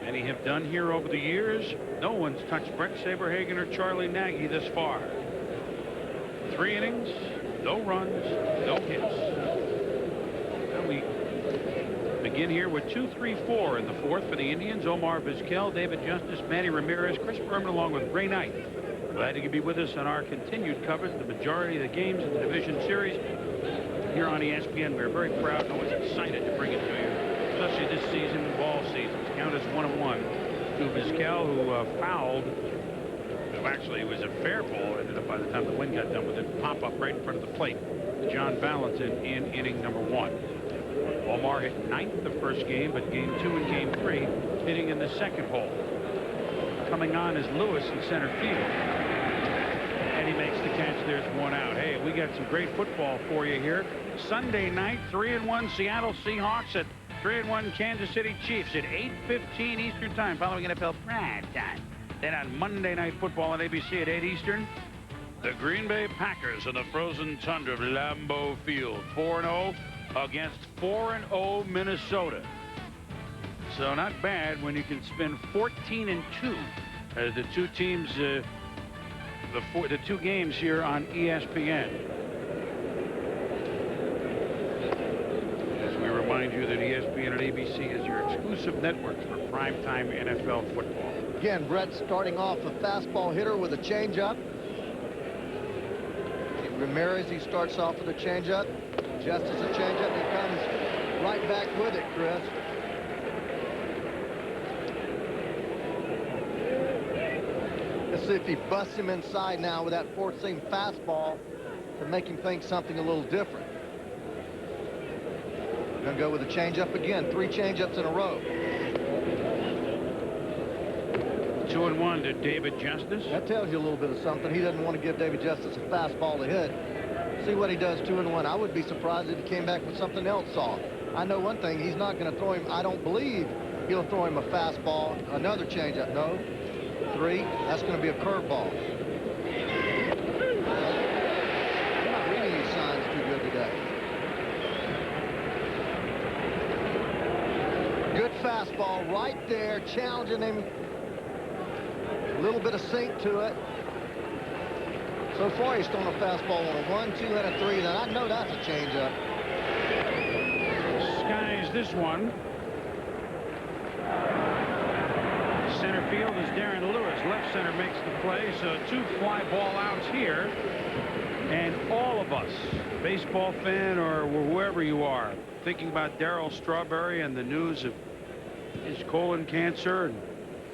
many have done here over the years. No one's touched Brett Saberhagen or Charlie Nagy this far. 3 innings, no runs, no hits. And we begin here with 2-3-4 in the 4th for the Indians. Omar Vizquel, David Justice, Manny Ramirez, Chris Berman, along with Ray Knight. Glad you could be with us on our continued coverage of the majority of the games in the division series here on ESPN. We're very proud and always excited to bring it to you, especially this season of all seasons. Count as 1-1 to Vizquel, who fouled. Well, actually, it was a fair ball. Ended up, by the time the wind got done with it, pop up right in front of the plate. John Valentin in inning number 1. Omar hit 9th the first game, but game 2 and game 3 hitting in the second hole. Coming on is Lewis in center field, and he makes the catch. There's 1 out. Hey, we got some great football for you here. Sunday night, 3-1 Seattle Seahawks at 3-1 Kansas City Chiefs at 8:15 Eastern time, following NFL prime time. Then on Monday Night Football on ABC at 8 Eastern, the Green Bay Packers in the frozen tundra of Lambeau Field, 4-0 against 4-0 Minnesota. So not bad when you can spend 14-2 as the two teams, the 2 games here on ESPN. As we remind you that ESPN and ABC is your exclusive networks for primetime NFL football. Again, Brett starting off a fastball hitter with a changeup. Ramirez, he starts off with a changeup. Justice a changeup. He comes right back with it, Chris. Let's see if he busts him inside now with that 4-seam fastball to make him think something a little different. Gonna go with a changeup again. 3 changeups in a row. 2-1 to David Justice. That tells you a little bit of something. He doesn't want to give David Justice a fastball to hit. See what he does 2-1. I would be surprised if he came back with something else soft. I know one thing. He's not going to throw him. I don't believe he'll throw him a fastball. Another changeup. No. 3. That's going to be a curveball. I'm not reading these signs too good today. Good fastball right there, challenging him. A little bit of sink to it. So far, he's thrown a fastball on a 1, 2, and a 3. Now, I know that's a changeup. Skies this one. Center field is Darren Lewis. Left center makes the play. So 2 fly ball outs here. And all of us, baseball fan or whoever you are, thinking about Darryl Strawberry and the news of his colon cancer. And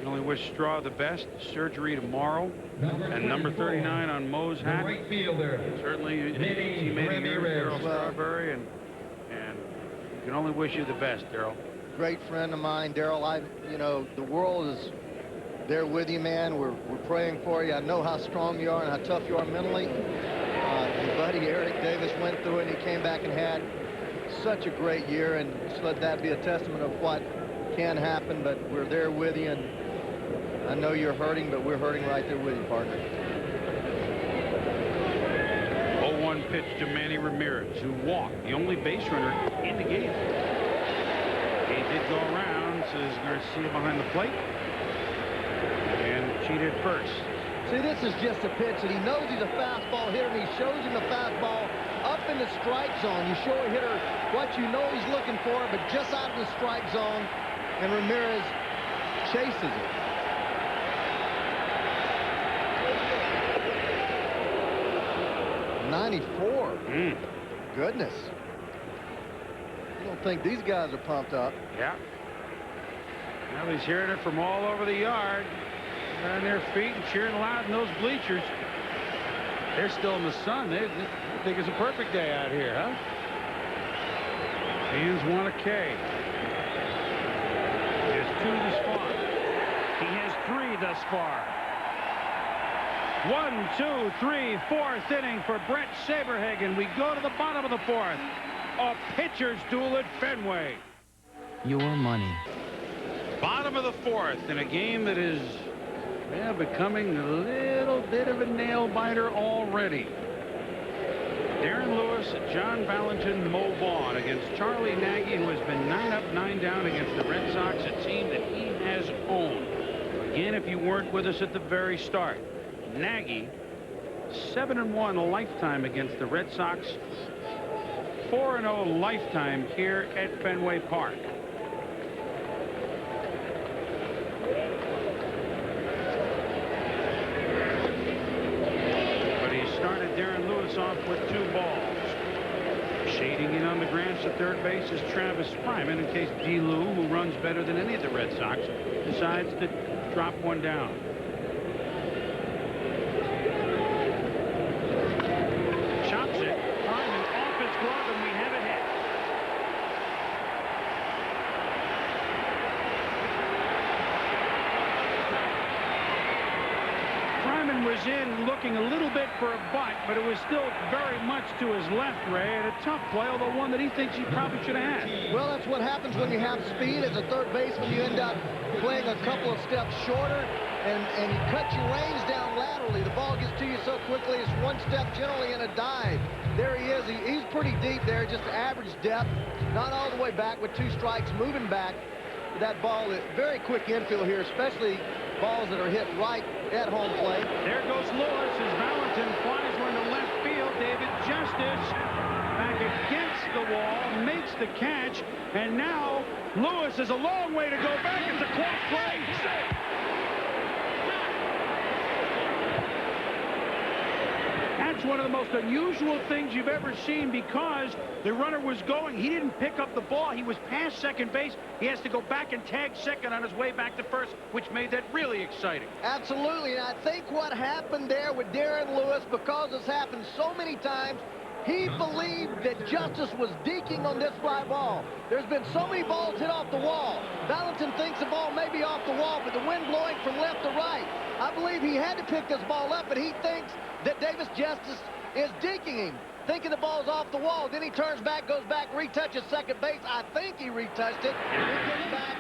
you only wish Straw the best. Surgery tomorrow. And number 39 on Moe's hat. Right fielder. Certainly, he made a year, Darryl Strawberry, and you can only wish you the best, Darryl. Great friend of mine, Darryl. You know, the world is there with you, man. We're praying for you. I know how strong you are and how tough you are mentally. Your buddy Eric Davis went through it, and he came back and had such a great year, and just let that be a testament of what can happen. But we're there with you, and I know you're hurting, but we're hurting right there with you, partner. pitch to Manny Ramirez, who walked, the only base runner in the game. He did go around, says Garcia behind the plate, and cheated first. See, this is just a pitch that he knows he's a fastball hitter, and he shows him the fastball up in the strike zone. You show a hitter what you know he's looking for, but just out of the strike zone, and Ramirez chases it. '94. Goodness. I don't think these guys are pumped up. Yeah. Well, he's hearing it from all over the yard. On their feet and cheering loud in those bleachers. They're still in the sun. They think it's a perfect day out here, huh? Fans want a K. He has 2 thus far. He has 3 thus far. 1, 2, 3, 4th inning for Brett Saberhagen. We go to the bottom of the 4th. A pitcher's duel at Fenway. Your money. Bottom of the 4th in a game that is becoming a little bit of a nail-biter already. Darren Lewis, John Valentin, Mo Vaughn against Charlie Nagy, who has been 9 up, 9 down against the Red Sox, a team that he has owned. Again, if you weren't with us at the very start, Nagy, 7-1 lifetime against the Red Sox, 4-0 lifetime here at Fenway Park. Darren Lewis off with 2 balls. Shading in on the grounds to third base is Travis Fryman in case D. Lou, who runs better than any of the Red Sox, decides to drop one down. Chops it. Fryman off his glove, and we have a hit. Fryman was in looking a little bit for a butt, but it was still very much to his left, Ray, and a tough play, although one that he thinks he probably should have had. Well, that's what happens when you have speed as a third baseman. You end up playing a couple of steps shorter, and you cut your range down laterally. The ball gets to you so quickly, it's one step generally in a dive. There he is. He's pretty deep there, just average depth, not all the way back with 2 strikes, moving back. That ball is very quick infield here, especially balls that are hit right at home plate. There goes Lewis as Valentin flies one to left field. David Justice back against the wall, makes the catch, and now Lewis has a long way to go back. It's a close play. That's one of the most unusual things you've ever seen, because the runner was going. He didn't pick up the ball. He was past second base. He has to go back and tag second on his way back to first, which made that really exciting. Absolutely, and I think what happened there with Darren Lewis, because it's happened so many times, he believed that Justice was deking on this fly ball. There's been so many balls hit off the wall. Valentin thinks the ball may be off the wall, but the wind blowing from left to right. I believe he had to pick this ball up, but he thinks that Davis Justice is deking him, thinking the ball's off the wall. Then he turns back, goes back, retouches second base. I think he retouched it. He gets back,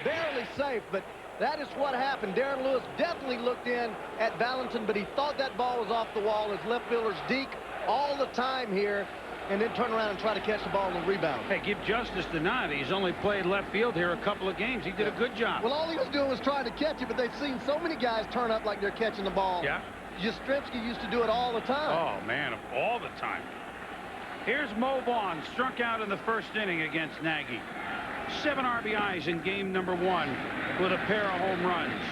barely safe, but that is what happened. Darren Lewis definitely looked in at Valentin, but he thought that ball was off the wall. His left fielders deke all the time here, and then turn around and try to catch the ball and rebound. Hey, give Justice the nod. He's only played left field here a couple of games. He did a good job. Well, all he was doing was trying to catch it, but they've seen so many guys turn up like they're catching the ball. Yeah. Yastrzemski used to do it all the time. Oh, man, all the time. Here's Mo Vaughn, struck out in the first inning against Nagy. 7 RBIs in game number 1 with a pair of home runs.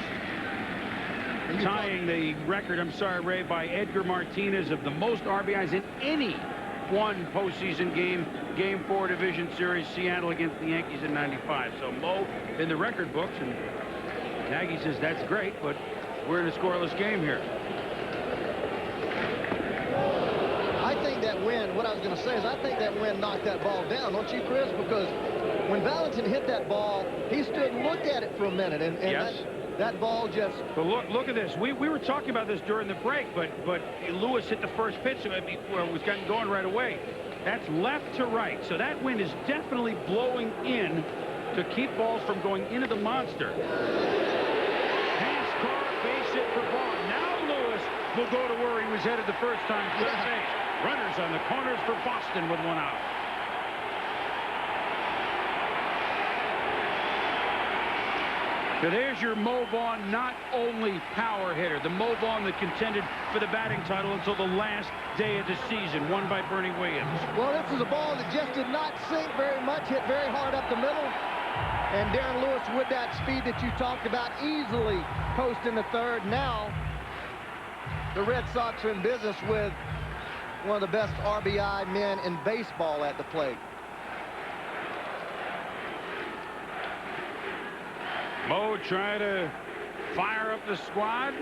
Tying the record, I'm sorry, Ray, by Edgar Martinez of the most RBIs in any one postseason game, Game 4 Division Series, Seattle against the Yankees in '95. So Mo in the record books, and Nagy says that's great, but we're in a scoreless game here. I think that wind, what I was going to say is I think that wind knocked that ball down, don't you, Chris? Because when Valentin hit that ball, he stood and looked at it for a minute, and yes. That ball just... But look at this. We were talking about this during the break, but Lewis hit the first pitch, so it was getting going right away. That's left to right, so that wind is definitely blowing in to keep balls from going into the monster. Pass car, base hit for Vaughn. Now Lewis will go to where he was headed the first time. First base. Runners on the corners for Boston with 1 out. So there's your Mo Vaughn, not only power hitter, the Mo Vaughn that contended for the batting title until the last day of the season, won by Bernie Williams. Well, this is a ball that just did not sink very much, hit very hard up the middle. And Darren Lewis, with that speed that you talked about, easily posting the third. Now, the Red Sox are in business with one of the best RBI men in baseball at the plate. Mo trying to fire up the squad,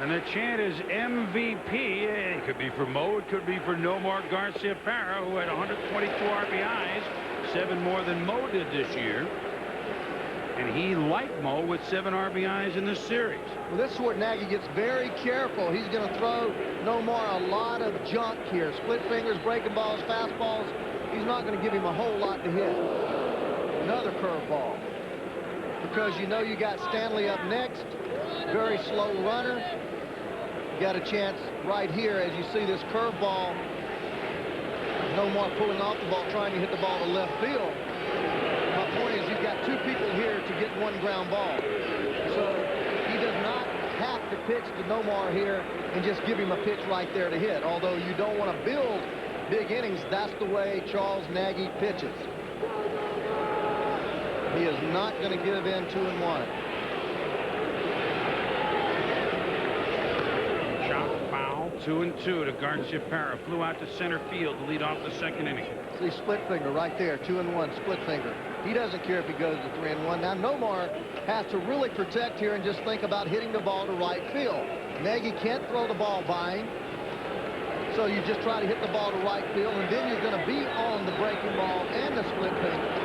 and the chant is MVP. It could be for Mo, it could be for Nomar Garciaparra, who had 122 RBIs, 7 more than Mo did this year. And he, like Mo, with 7 RBIs in this series. Well, this is where Nagy gets very careful. He's going to throw Nomar a lot of junk here. Split fingers, breaking balls, fastballs. He's not going to give him a whole lot to hit. Another curveball. Because you know you got Stanley up next. Very slow runner. You got a chance right here as you see this curveball. Nomar pulling off the ball, trying to hit the ball to left field. My point is you've got 2 people here to get 1 ground ball. So he does not have to pitch to Nomar here and just give him a pitch right there to hit. Although you don't want to build big innings, that's the way Charles Nagy pitches. He is not going to give in 2-1. Shot foul, 2-2 to Garciaparra. Flew out to center field to lead off the 2nd inning. See, split finger right there, 2-1, split finger. He doesn't care if he goes to 3-1. Now, Nomar has to really protect here and just think about hitting the ball to right field. Nagy can't throw the ball by him. So you just try to hit the ball to right field, and then you're going to be on the breaking ball and the split finger.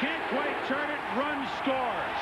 Can't quite turn it. Run scores.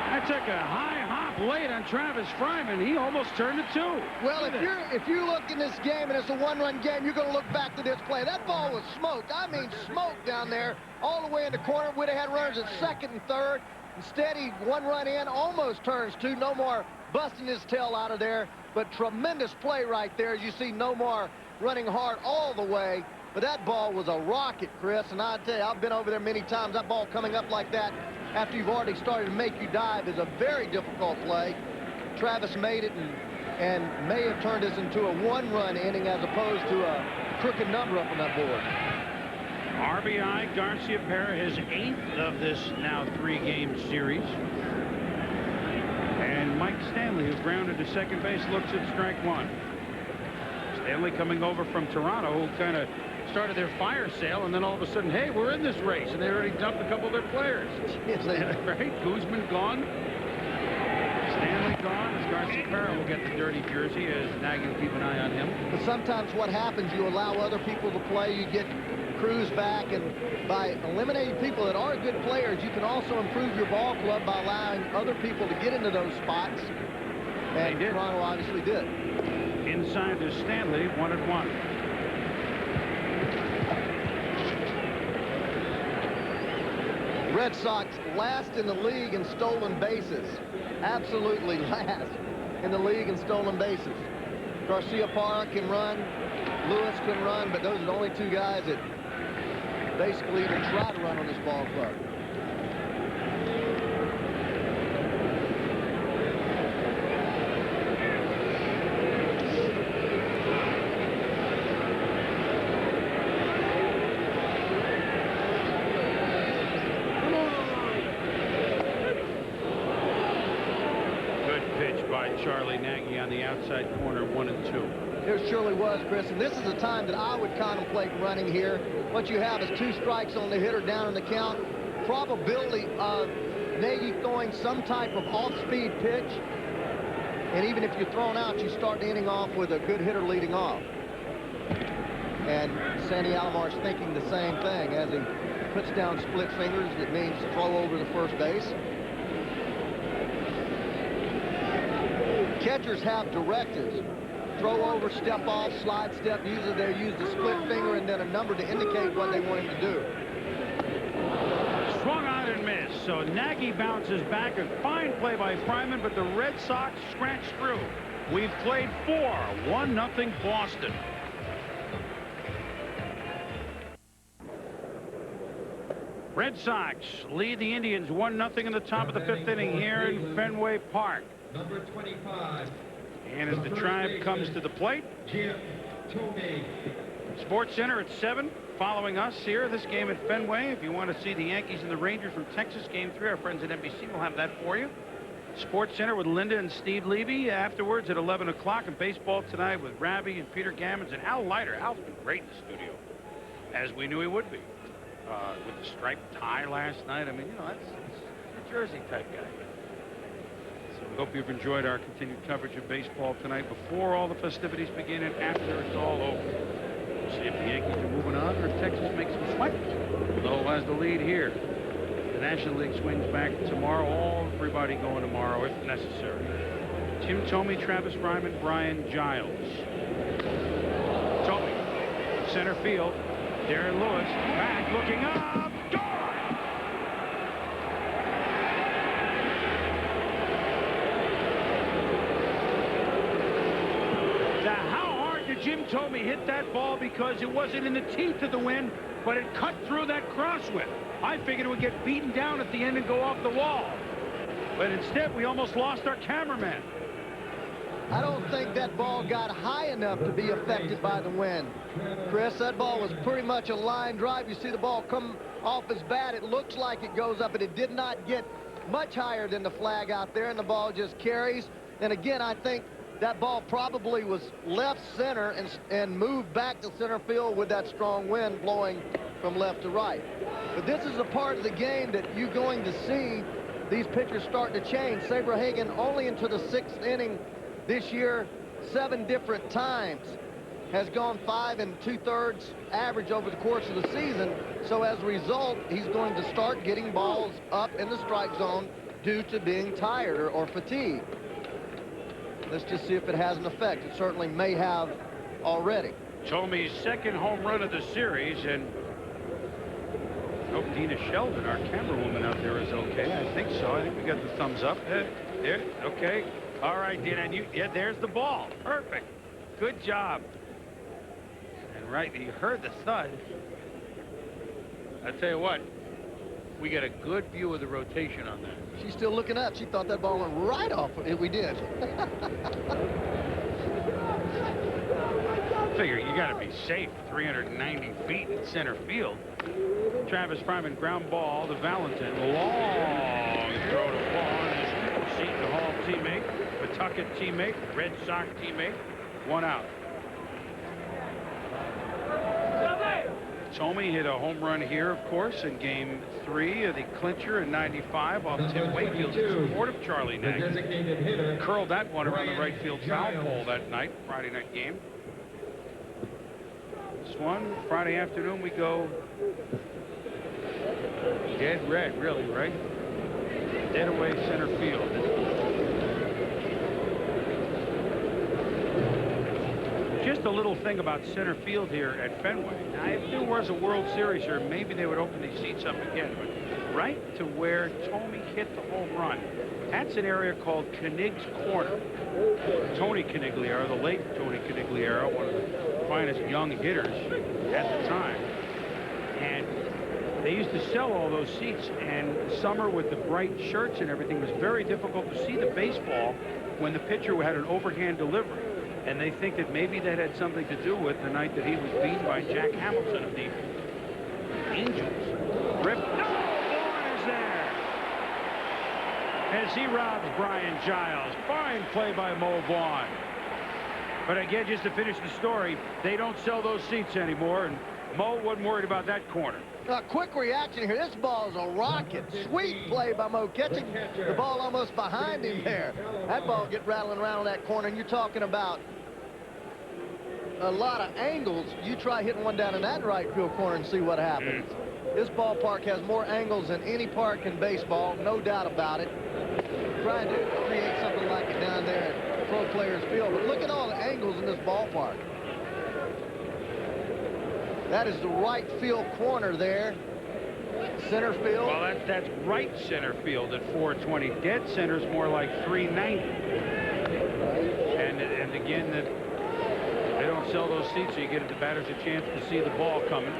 That took a high hop late on Travis Fryman. He almost turned it 2. Well, if you look in this game and it's a 1-run game, you're going to look back to this play. That ball was smoked. I mean, smoked down there all the way in the corner. Would have had runners at 2nd and 3rd. Instead, he 1 run in, almost turns 2. Nomar busting his tail out of there, but tremendous play right there as you see Nomar running hard all the way. But that ball was a rocket, Chris, and I tell you, I've been over there many times. That ball coming up like that after you've already started to make you dive is a very difficult play. Travis made it and may have turned this into a 1-run inning as opposed to a crooked number up on that board. RBI, Garciaparra, his 8th of this now 3-game series. And Mike Stanley, who grounded to second base, looks at strike 1. Stanley coming over from Toronto, who kind of started their fire sale, and then all of a sudden, hey, we're in this race, and they already dumped a couple of their players. Right? Guzman gone. Stanley gone. Garciaparra will get the dirty jersey as Nagy will keep an eye on him. But sometimes what happens, you allow other people to play, you get Cruz back, and by eliminating people that are good players, you can also improve your ball club by allowing other people to get into those spots. And Toronto obviously did. Inside to Stanley, 1-1. Red Sox last in the league in stolen bases. Absolutely last in the league in stolen bases. Garciaparra can run, Lewis can run, but those are the only 2 guys that basically even try to run on this ball club. Charlie Nagy on the outside corner, 1-2. There surely was, Chris, and this is a time that I would contemplate running here. What you have is 2 strikes on the hitter down in the count. Probability of Nagy throwing some type of off-speed pitch. And even if you're thrown out, you start the inning off with a good hitter leading off. And Sandy Alomar's thinking the same thing. As he puts down split fingers, it means throw over the first base. catchers have directives. Throw over, step off, slide step. Usually they use the split finger and then a number to indicate what they want him to do. Swung on and missed. So Nagy bounces back. A fine play by Fryman, but the Red Sox scratch through. We've played 4. 1-0 Boston. Red Sox lead the Indians 1-0 in the top of the 5th inning here in Fenway Park. Number 25. And as the Tribe comes to the plate, Jim Thome. Sports Center at 7. Following us here, this game at Fenway. If you want to see the Yankees and the Rangers from Texas, Game 3, our friends at NBC will have that for you. Sports Center with Linda and Steve Levy afterwards at 11 o'clock. And baseball tonight with Ravi and Peter Gammons and Al Leiter. Al's been great in the studio, as we knew he would be. With the striped tie last night. I mean, you know, that's a Jersey type guy. So we hope you've enjoyed our continued coverage of baseball tonight before all the festivities begin and after it's all over. We'll see if the Yankees are moving on or if Texas makes them sweat. Lowell has the lead here. The National League swings back tomorrow. Everybody going tomorrow if necessary. Jim Thome, Travis Fryman, Brian Giles. Thome, center field. Darren Lewis back, looking up, gone! Now, how hard did Jim Thome hit that ball? Because it wasn't in the teeth of the wind, but it cut through that crosswind. I figured it would get beaten down at the end and go off the wall. But instead, we almost lost our cameraman. I don't think that ball got high enough to be affected by the wind. Chris, that ball was pretty much a line drive. You see the ball come off his bat. It looks like it goes up, but it did not get much higher than the flag out there, and the ball just carries. And again, I think that ball probably was left center and moved back to center field with that strong wind blowing from left to right. But this is a part of the game that you're going to see these pitchers starting to change. Saberhagen only into the 6th inning this year 7 different times, has gone 5 2/3 average over the course of the season. So as a result, he's going to start getting balls up in the strike zone due to being tired or fatigued. Let's just see if it has an effect. It certainly may have already. Thome's 2nd home run of the series, and I hope Dina Sheldon, our camerawoman out there, is okay. I think so. I think we got the thumbs up. There, okay. All right, Dina, yeah, there's the ball. Perfect. Good job. And right, you heard the thud. I tell you what, we got a good view of the rotation on that. She's still looking up. She thought that ball went right off. We did. Figure you got to be safe 390 feet in center field. Travis Fryman, ground ball to Valentin. Long throw to Vaughn, his Seton Hall teammate, Pawtucket teammate, Red Sox teammate. 1 out. Thome hit a home run here, of course, in Game 3 of the clincher in '95 off Tim Wakefield's support of Charlie The Nagy. designated hitter. Curled that one around the right field foul pole that night, Friday night game. This one, Friday afternoon, we go dead red, really, right? Dead away center field. Just a little thing about center field here at Fenway. Now, if there was a World Series here, maybe they would open these seats up again. But right to where Thome hit the home run, that's an area called Knig's Corner. Tony Canigliaro, the late Tony Canigliaro, one of the finest young hitters at the time. And they used to sell all those seats, and summer with the bright shirts and everything was very difficult to see the baseball when the pitcher had an overhand delivery. And they think that maybe that had something to do with the night that he was beaten by Jack Hamilton of the Angels. Rip. No! Vaughn is there. As he robs Brian Giles. Fine play by Mo Vaughn. But again, just to finish the story, they don't sell those seats anymore, and Mo wasn't worried about that corner. A quick reaction here. This ball is a rocket. Sweet play by Mo, catching the ball almost behind him there. That ball get rattling around that corner, and you're talking about a lot of angles. You try hitting one down in that right field corner and see what happens. This ballpark has more angles than any park in baseball, no doubt about it. Trying to create something like it down there at Pro players feel. But look at all the angles in this ballpark. That is the right field corner there. Center field. Well, that's right center field at 420. Dead center's more like 390. And again, they don't sell those seats, so you get the batters a chance to see the ball coming.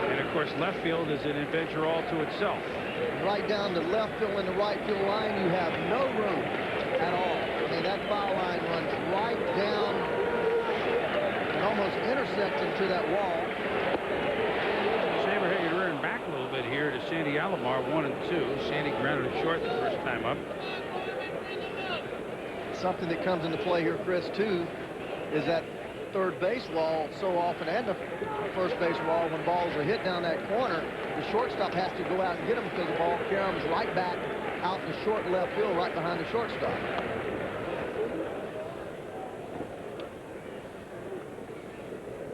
And of course, left field is an adventure all to itself. Right down the left field and the right field line, you have no room at all. I mean, that foul line runs right down and almost intersects into that wall. Saberhagen rearing back a little bit here to Sandy Alomar, 1-2. Sandy grounded it short the first time up. Something that comes into play here, Chris, too, is that third base wall so often, and the first base wall, when balls are hit down that corner, the shortstop has to go out and get them because the ball caroms right back out in the short left field, right behind the shortstop.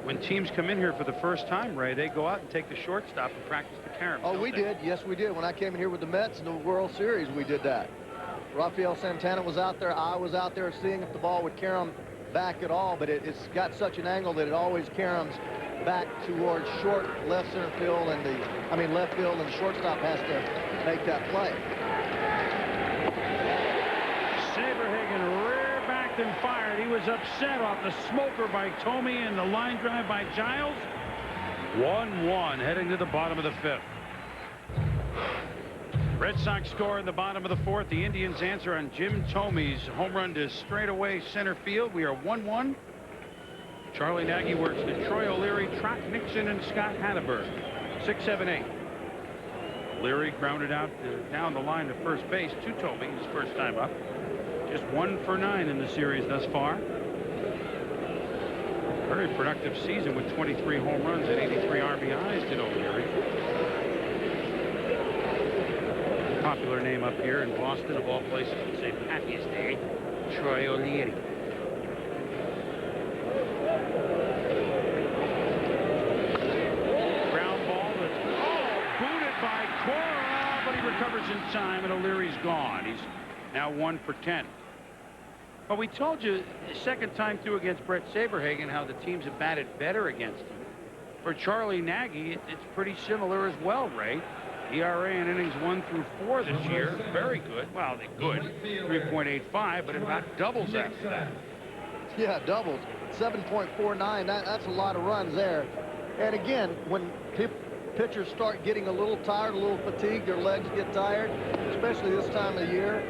When teams come in here for the first time, Ray, they go out and take the shortstop and practice the carom. Oh, we did. Yes, we did. When I came in here with the Mets in the World Series, we did that. Rafael Santana was out there. I was out there seeing if the ball would carom back at all, but it's got such an angle that it always caroms back towards short left center field, and left field, and the shortstop has to make that play. Saberhagen rear-backed and fired. He was upset off the smoker by Thome and the line drive by Giles. 1-1 heading to the bottom of the fifth. Red Sox score in the bottom of the fourth. The Indians answer on Jim Thome's home run to straightaway center field. We are 1-1. Charlie Nagy works to Troy O'Leary, Trot Nixon, and Scott Hatteberg. 6, 7, 8. Leary grounded out down the line to first base to Thome, his first time up. Just 1 for 9 in the series thus far. Very productive season with 23 home runs and 83 RBIs did O'Leary. Popular name up here in Boston, of all places, on St. Patty's Day, Troy O'Leary. Ground ball that's booted by Cora, but he recovers in time, and O'Leary's gone. He's now 1 for 10. But we told you the second time through against Brett Saberhagen how the teams have batted better against him. For Charlie Nagy, it's pretty similar as well, Ray. ERA in innings 1 through 4 this year, very good. Well, they're good, 3.85, but it about doubles after that. Yeah, doubles, 7.49. That's a lot of runs there. And again, when pitchers start getting a little tired, a little fatigued, their legs get tired, especially this time of the year.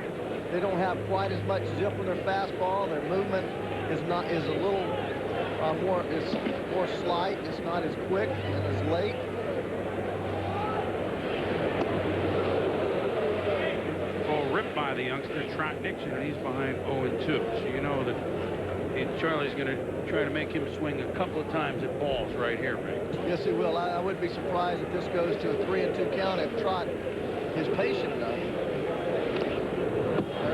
They don't have quite as much zip with their fastball. Their movement is a little more slight. It's not as quick and as late. Ripped by the youngster Trot Nixon, and he's behind 0-2. So you know that Charlie's going to try to make him swing a couple of times at balls right here, Ray. Yes, he will. I wouldn't be surprised if this goes to a 3-2 count if Trot is patient enough.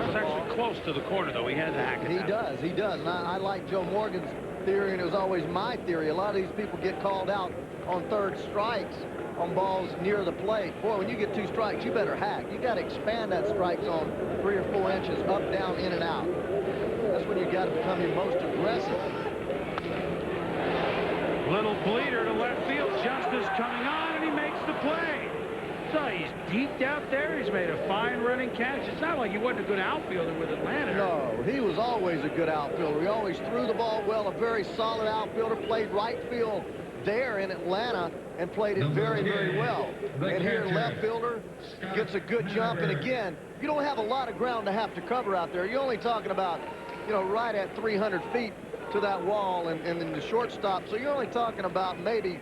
It's actually close to the corner, though. He has a hack at that. He does. And I like Joe Morgan's theory, and it was always my theory. A lot of these people get called out on third strikes on balls near the plate. Boy, when you get 2 strikes, you better hack. You got to expand that strike zone 3 or 4 inches up, down, in, and out. That's when you got to become your most aggressive. Little bleeder to left field. Justice coming on, and he makes the play. So he's deeped out there. He's made a fine running catch. It's not like he wasn't a good outfielder with Atlanta. No, he was always a good outfielder. He always threw the ball well. A very solid outfielder. Played right field there in Atlanta and played it very, very well. And here, left fielder gets a good jump. And again, you don't have a lot of ground to have to cover out there. You're only talking about, right at 300 feet to that wall and then the shortstop. So you're only talking about maybe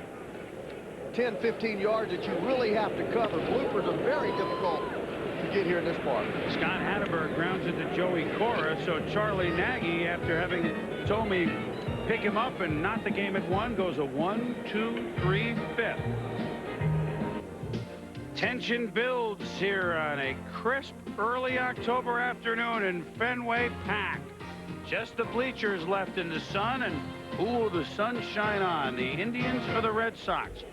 10, 15 yards that you really have to cover. Bloopers are very difficult to get here in this park. Scott Hatteberg grounds it to Joey Cora. So Charlie Nagy, after having Thome pick him up and knot the game at 1, goes a 1, 2, 3, 5th. Tension builds here on a crisp early October afternoon in Fenway Park. Just the bleachers left in the sun, and who will the sun shine on, the Indians or the Red Sox?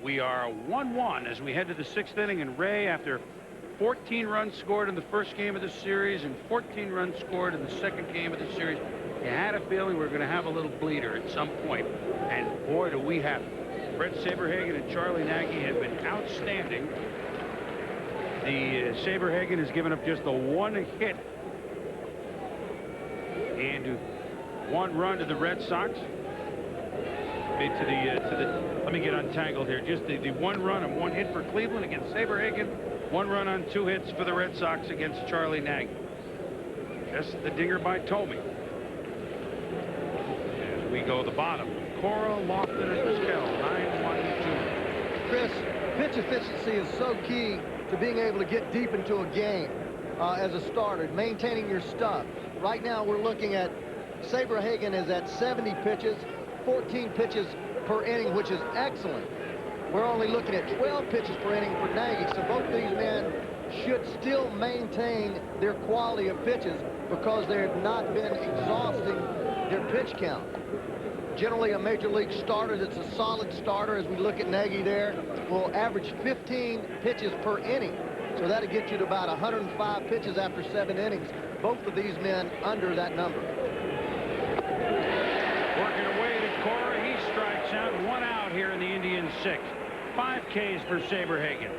We are 1-1 as we head to the 6th inning, and Ray, after 14 runs scored in the first game of the series and 14 runs scored in the second game of the series. You had a feeling we were going to have a little bleeder at some point, and boy, do we have it. Brett Saberhagen and Charlie Nagy have been outstanding. The Saberhagen has given up just the one hit and 1 run to the Red Sox. Let me get untangled here. Just the 1 run and 1 hit for Cleveland against Saberhagen. 1 run on 2 hits for the Red Sox against Charlie Nagy. Just the dinger by Tomey. As we go to the bottom, Cora, Lofton, and Vizquel, 9-1-2. Chris, pitch efficiency is so key to being able to get deep into a game as a starter, maintaining your stuff. Right now, we're looking at Saberhagen is at 70 pitches, 14 pitches per inning, which is excellent. We're only looking at 12 pitches per inning for Nagy, so both these men should still maintain their quality of pitches because they have not been exhausting their pitch count. Generally, a major league starter that's a solid starter, as we look at Nagy there, will average 15 pitches per inning. So that'll get you to about 105 pitches after 7 innings. Both of these men under that number. Working away to Cora. He strikes out. 1 out here in the Indians' 6th. 5 Ks for Saberhagen.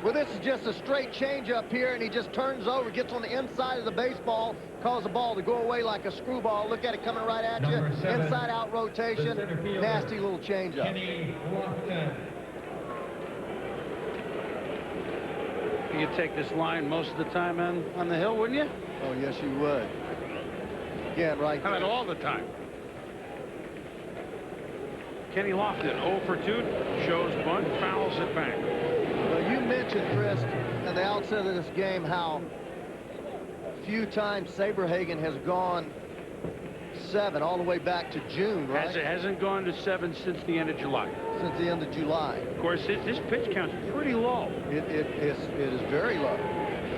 Well, this is just a straight changeup here, and he just turns over, gets on the inside of the baseball, causes the ball to go away like a screwball. Look at it coming right at you. Inside-out rotation. Nasty little changeup. Kenny Lofton. You'd take this line most of the time on the hill, wouldn't you? Oh, yes, you would. Again, right How about all the time? Kenny Lofton, 0 for 2, shows bunt, fouls it back. Well, you mentioned, Chris, at the outset of this game how few times Saberhagen has gone 7 all the way back to June, right? Hasn't gone to 7 since the end of July. Since the end of July. Of course, this pitch count's pretty low. It is very low.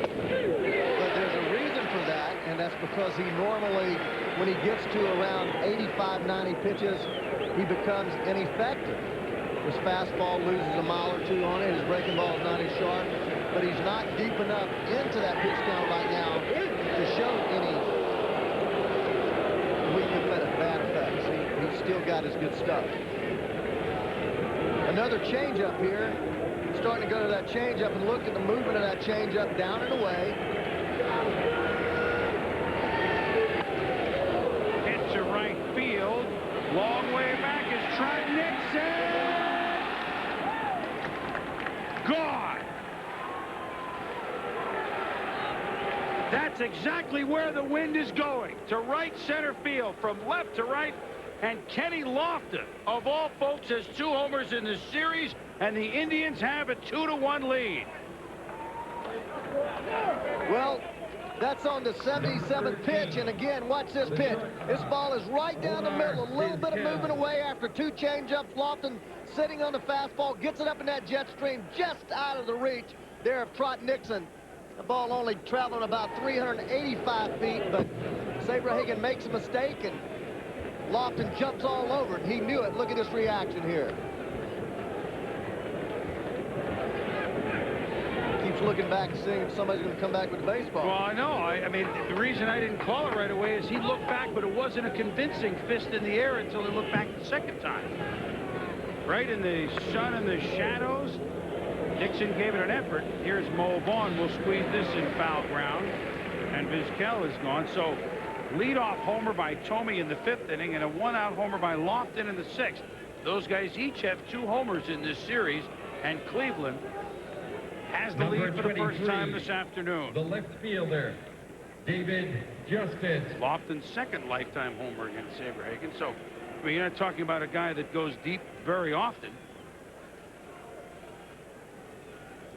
But there's a reason for that, and that's because he normally, when he gets to around 85, 90 pitches, he becomes ineffective. His fastball loses a mile or 2 on it. His breaking ball is not as sharp, but he's not deep enough into that pitch count right now to show any weak bad effects. He's still got his good stuff. Another changeup here. Starting to go to that changeup and look at the movement of that changeup down and away. Hit to right field. Long way back is Trot Nixon. Gone. That's exactly where the wind is going. To right center field, from left to right. And Kenny Lofton, of all folks, has 2 homers in the series, and the Indians have a 2-1 lead. Well, that's on the 77th pitch, and again, watch this pitch. This ball is right down the middle, a little bit of movement away after 2 changeups. Lofton sitting on the fastball, gets it up in that jet stream, just out of the reach there of Trot Nixon. The ball only traveling about 385 feet, but Saberhagen makes a mistake, and Lofton jumps all over it. He knew it. Look at this reaction here. Keeps looking back and seeing if somebody's going to come back with the baseball. Well, I know. I mean, the reason I didn't call it right away is he looked back, but it wasn't a convincing fist in the air until he looked back the second time. Right in the sun and the shadows, Nixon gave it an effort. Here's Mo Vaughn. Will squeeze this in foul ground, and Vizquel is gone. So, leadoff homer by Tomey in the 5th inning and a 1-out homer by Lofton in the 6th. Those guys each have 2 homers in this series, and Cleveland has the lead for the first time this afternoon. The left fielder, David Justice. Lofton's 2nd lifetime homer against Saberhagen. So, I mean, you're not talking about a guy that goes deep very often.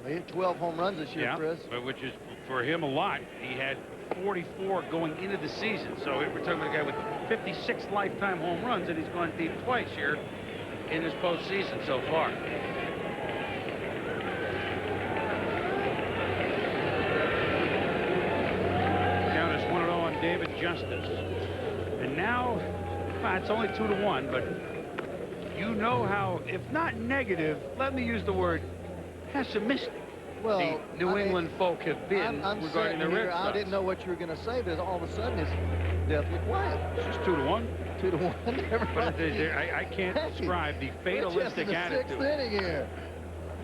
He hit 12 home runs this year, Chris. Which is, for him, a lot. He had 44 going into the season. So we're talking about a guy with 56 lifetime home runs, and he's gone deep twice here in his postseason so far. Count is 1-0 on David Justice. And now, it's only 2-1, but you know how, if not negative, let me use the word pessimistic Well, the New England folk have been I'm regarding the sitting Red here, Sox. I didn't know what you were going to say, but all of a sudden it's deathly quiet. It's just 2-1. 2-1. But I can't describe the fatalistic we're just in the attitude. 6th inning here.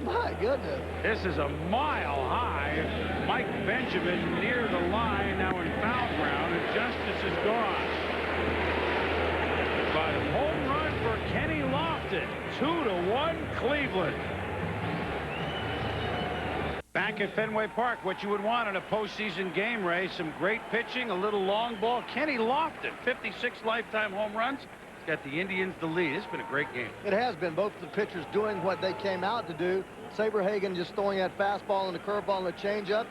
My goodness. This is a mile high. Mike Benjamin near the line, now in foul ground, and justice is gone. But home run for Kenny Lofton. 2-1 Cleveland. Back at Fenway Park, what you would want in a postseason game, Ray. Some great pitching, a little long ball. Kenny Lofton, 56 lifetime home runs. He's got the Indians the lead. It's been a great game. It has been. Both the pitchers doing what they came out to do. Saberhagen just throwing that fastball and the curveball and the changeup.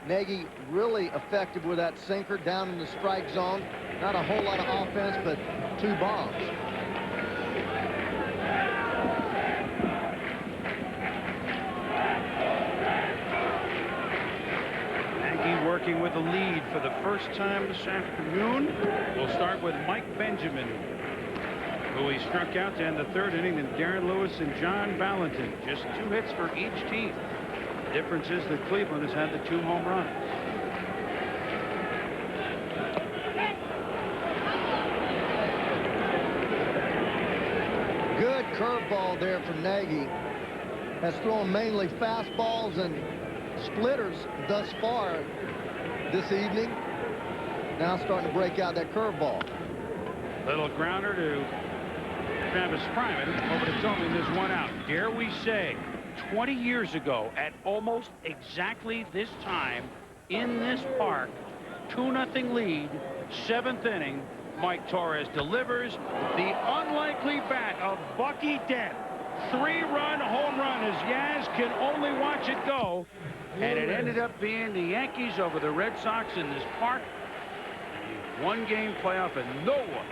Nagy really effective with that sinker down in the strike zone. Not a whole lot of offense, but 2 bombs. Nagy working with a lead for the first time this afternoon. We'll start with Mike Benjamin, who he struck out to end the 3rd inning, and Darren Lewis and John Valentin. Just 2 hits for each team. The difference is that Cleveland has had the 2 home runs. Good curveball there from Nagy. Has thrown mainly fastballs and splitters thus far this evening. Now starting to break out that curveball. Little grounder to Travis Fryman over to Tomey. There's 1 out. Dare we say 20 years ago at almost exactly this time in this park, 2-0 lead, 7th inning, Mike Torres delivers the unlikely bat of Bucky Dent. 3-run home run as Yaz can only watch it go, and it ended up being the Yankees over the Red Sox in this park. 1-game playoff, and no one,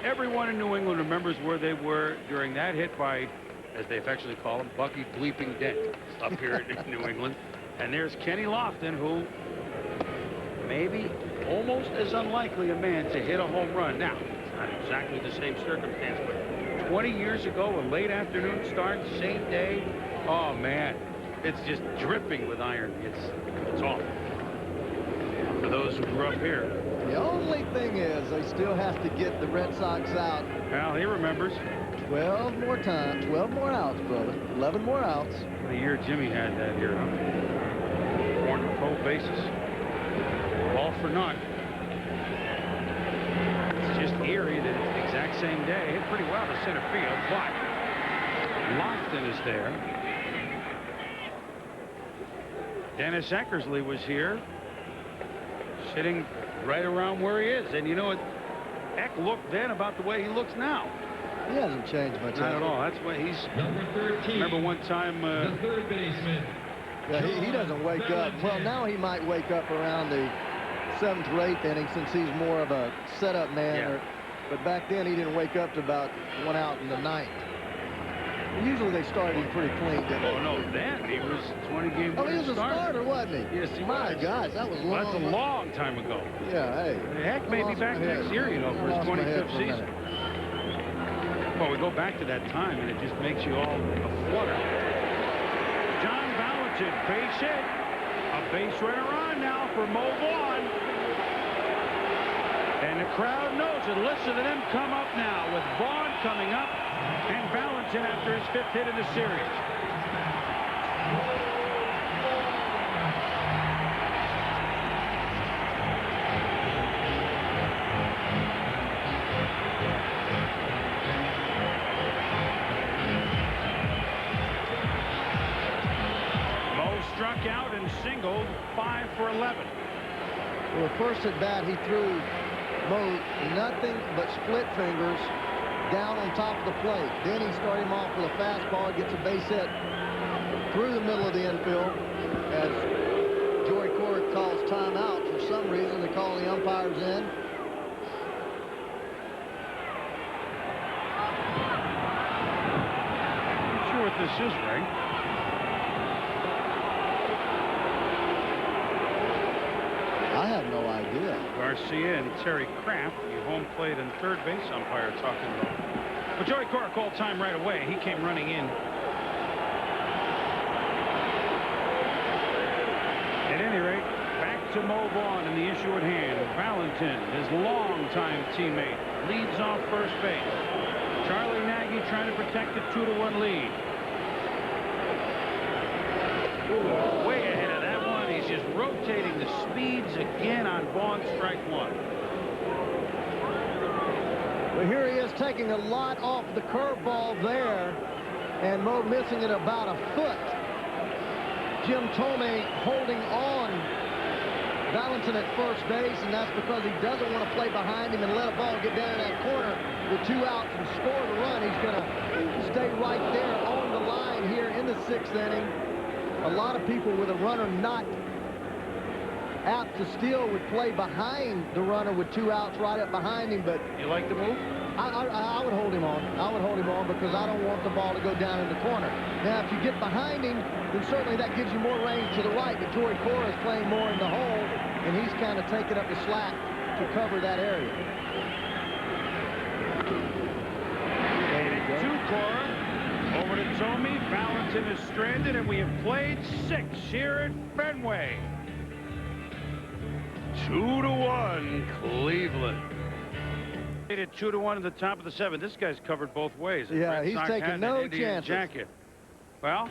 everyone in New England remembers where they were during that hit by, as they affectionately call him, Bucky Bleeping Dent up here in New England. And there's Kenny Lofton, who maybe almost as unlikely a man to hit a home run. Now, it's not exactly the same circumstance, but 20 years ago, a late afternoon start, same day. Oh, man, it's just dripping with iron. It's awful. For those who grew up here. The only thing is they still have to get the Red Sox out. Well, he remembers. 12 more times, 12 more outs, brother. 11 more outs. The year Jimmy had that here, huh? Born with 12 bases. All for naught. It's just eerie that it's the exact same day. Hit pretty well to center field, but Lofton is there. Dennis Eckersley was here, sitting right around where he is. And you know what? Eck looked then about the way he looks now. He hasn't changed much. Not at all. That's what he's. Number 13. Remember one time. The 3rd baseman. Yeah, he doesn't wake up. Well, now he might wake up around the 7th or 8th inning since he's more of a setup man. Yeah. But back then he didn't wake up to about 1 out in the 9th. Usually they started him pretty clean, didn't they? Oh no, then he was 20-game. Oh, he was a starter, wasn't he? Yes, he My was. gosh, that was long. Well, that's a long time ago. Yeah, hey. Heck, maybe back next year, you know, for his 25th season. Well, we go back to that time, and it just makes you all aflutter. John Valentin, base hit. A base runner on now for Mo Vaughn. And the crowd knows it. Listen to them come up now with Vaughn coming up and Valentin after his 5th hit of the series. Mo struck out and singled, 5 for 11. Well, the first at bat, he threw Mo nothing but split fingers down on top of the plate. Then he started him off with a fastball, gets a base hit through the middle of the infield. As Joey Cora calls timeout, for some reason, they call the umpires in. Not sure what this is, Ray. I have no idea. Garcia and Terry Kraft, the home plate and third base umpire, talking about. But Joey Cora called time right away. He came running in. At any rate, back to Mo Vaughn and the issue at hand. Valentin, his longtime teammate, leads off first base. Charlie Nagy trying to protect a 2-1 lead. Way ahead of that one. He's just rotating the speeds again on Vaughn, strike one. Well, here he is taking a lot off the curveball there, and Mo missing it about a foot. Jim Thome holding on Valentin at first base, and that's because he doesn't want to play behind him and let a ball get down in that corner with 2 outs and score the run. He's going to stay right there on the line here in the 6th inning. A lot of people with a runner not apt to steal would play behind the runner with 2 outs right up behind him, but You like the move? I would hold him on. I would hold him on because I don't want the ball to go down in the corner. Now, if you get behind him, then certainly that gives you more range to the right. But Joey Cora is playing more in the hole, and he's kind of taking up the slack to cover that area. To Cora. Over to Thome. Valentin is stranded, and we have played 6 here at Fenway. 2-1 Cleveland. At 2-1 at the top of the 7th. This guy's covered both ways. Yeah, Red he's Sox taking hat and no an Indian chances. jacket. Well,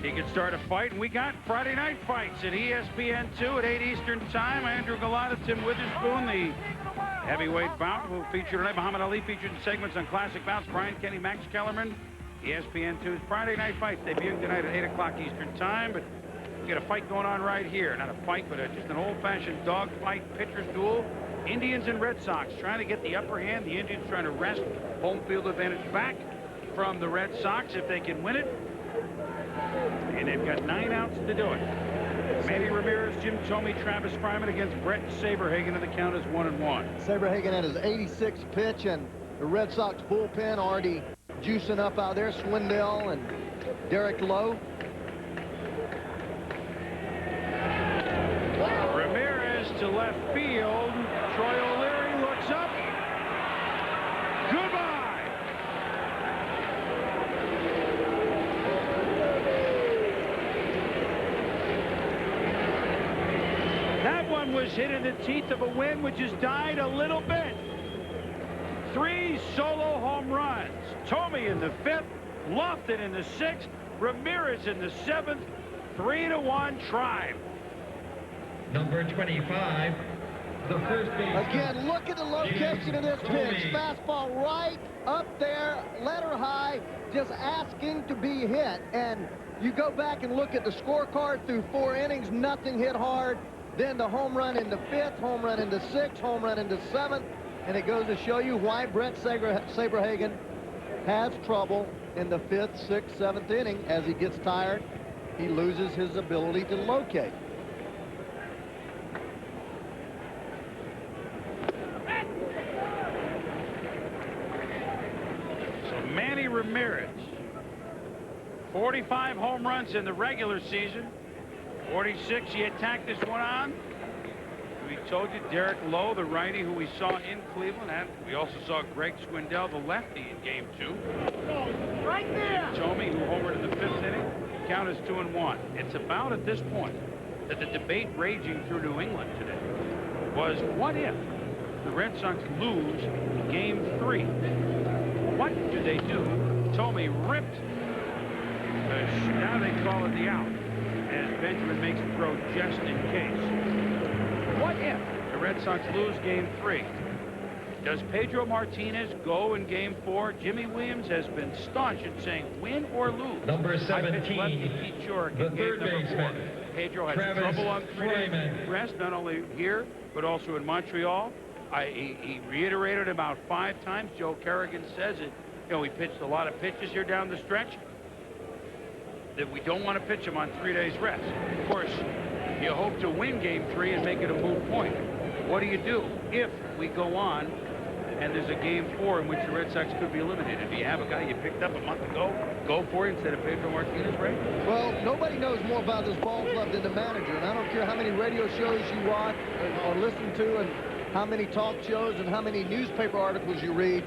he could start a fight, and we got Friday night fights at ESPN2 at 8 Eastern Time. Andrew Galata, Tim Witherspoon, the heavyweight bout will feature tonight. Muhammad Ali featured in segments on classic bouts. Brian Kenny, Max Kellerman. ESPN2's Friday night fights debuting tonight at 8 o'clock Eastern Time. But we got a fight going on right here. Not a fight, but just an old-fashioned dog fight, pitcher's duel. Indians and Red Sox trying to get the upper hand. The Indians trying to wrest home field advantage back from the Red Sox if they can win it. And they've got 9 outs to do it. Manny Ramirez, Jim Thome, Travis Fryman against Brett Saberhagen, and the count is 1-1. Saberhagen had his 86th pitch, and the Red Sox bullpen already juicing up out there. Swindell and Derek Lowe. Ramirez to left field. Troy O'Leary looks up. Goodbye. That one was hit in the teeth of a wind, which has died a little bit. 3 solo home runs. Thome in the 5th, Lofton in the 6th, Ramirez in the 7th. 3-1 Tribe. Number 25, the first baseman. Again, look at the location of this pitch. Fastball right up there, letter high, just asking to be hit. And you go back and look at the scorecard through 4 innings, nothing hit hard. Then the home run in the 5th, home run in the 6th, home run in the 7th. And it goes to show you why Brett Saberhagen has trouble in the 5th, 6th, 7th inning. As he gets tired, he loses his ability to locate. Manny Ramirez, 45 home runs in the regular season. 46 he attacked this one on. We told you Derek Lowe, the righty who we saw in Cleveland, and we also saw Greg Swindell, the lefty, in game 2. Right there. Thome, who homered in the 5th inning. Count is 2-1. It's about at this point that the debate raging through New England today was, what if the Red Sox lose game 3? What do they do? Thome ripped. Now they call it the out, as Benjamin makes a throw just in case. What if the Red Sox lose game 3? Does Pedro Martinez go in game 4? Jimmy Williams has been staunch in saying win or lose. Number 17, I pitched lefty Pete Shorrock the in game third number 4. baseman, Pedro has Travis trouble on 3 days Fryman. rest, not only here, but also in Montreal. He reiterated about 5 times. Joe Kerrigan says it. You know, we pitched a lot of pitches here down the stretch that we don't want to pitch them on 3 days rest. Of course, you hope to win game 3 and make it a moot point. What do you do if we go on and there's a game 4 in which the Red Sox could be eliminated? Do you have a guy you picked up a month ago, go for it instead of Pedro Martinez, right? Well, nobody knows more about this ball club than the manager, and I don't care how many radio shows you watch or listen to, and how many talk shows and how many newspaper articles you read.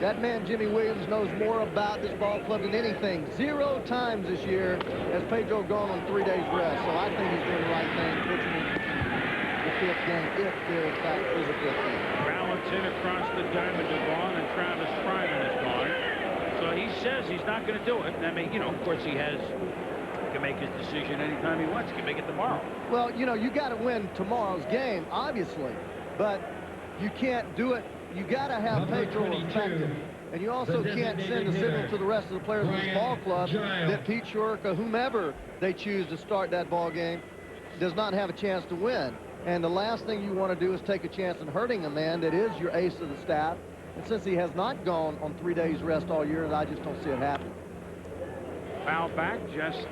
That man, Jimmy Williams, knows more about this ball club than anything. 0 times this year has Pedro gone on 3 days rest. So I think he's doing the right thing, pitching in the 5th game, if there in fact is a 5th game. Valentin across the diamond to Vaughn, and Travis Fryman is gone. So he says he's not going to do it. I mean, you know, of course he can make his decision anytime he wants. He can make it tomorrow. Well, you know, you got to win tomorrow's game, obviously, but you can't do it. You got to have Pedro effective. And you also can't send a signal to the rest of the players of this ball club that Pete Shork or whomever they choose to start that ball game does not have a chance to win. And the last thing you want to do is take a chance in hurting a man that is your ace of the staff. And since he has not gone on 3 days rest all year, I just don't see it happening. Foul back just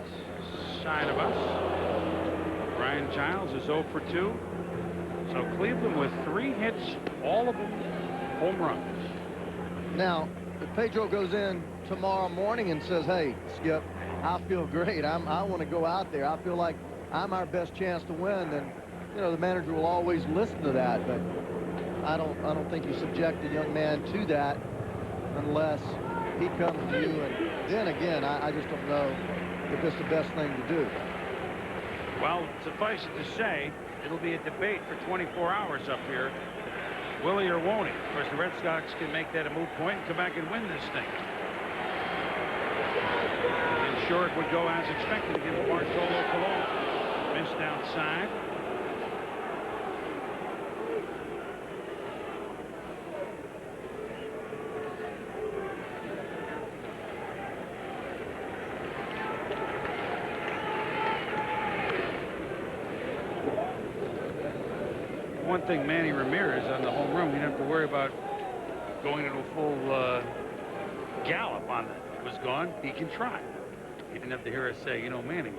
side of us. Brian Giles is 0 for 2. So Cleveland with 3 hits, all of them home runs. Now, if Pedro goes in tomorrow morning and says, hey, Skip, I feel great. I want to go out there. I feel like I'm our best chance to win. Then, you know, the manager will always listen to that. But I don't think you subject a young man to that unless he comes to you. And then again, I just don't know if it's the best thing to do. Well, suffice it to say, it'll be a debate for 24 hours up here. Will he or won't he? Of course, the Red Sox can make that a moot point and come back and win this thing. And Shork would go as expected against Bartolo Colon. Missed outside. One thing, Manny Ramirez on the home run, we didn't have to worry about going into a full gallop on it. It was gone. He can try. He didn't have to hear us say, you know, Manny,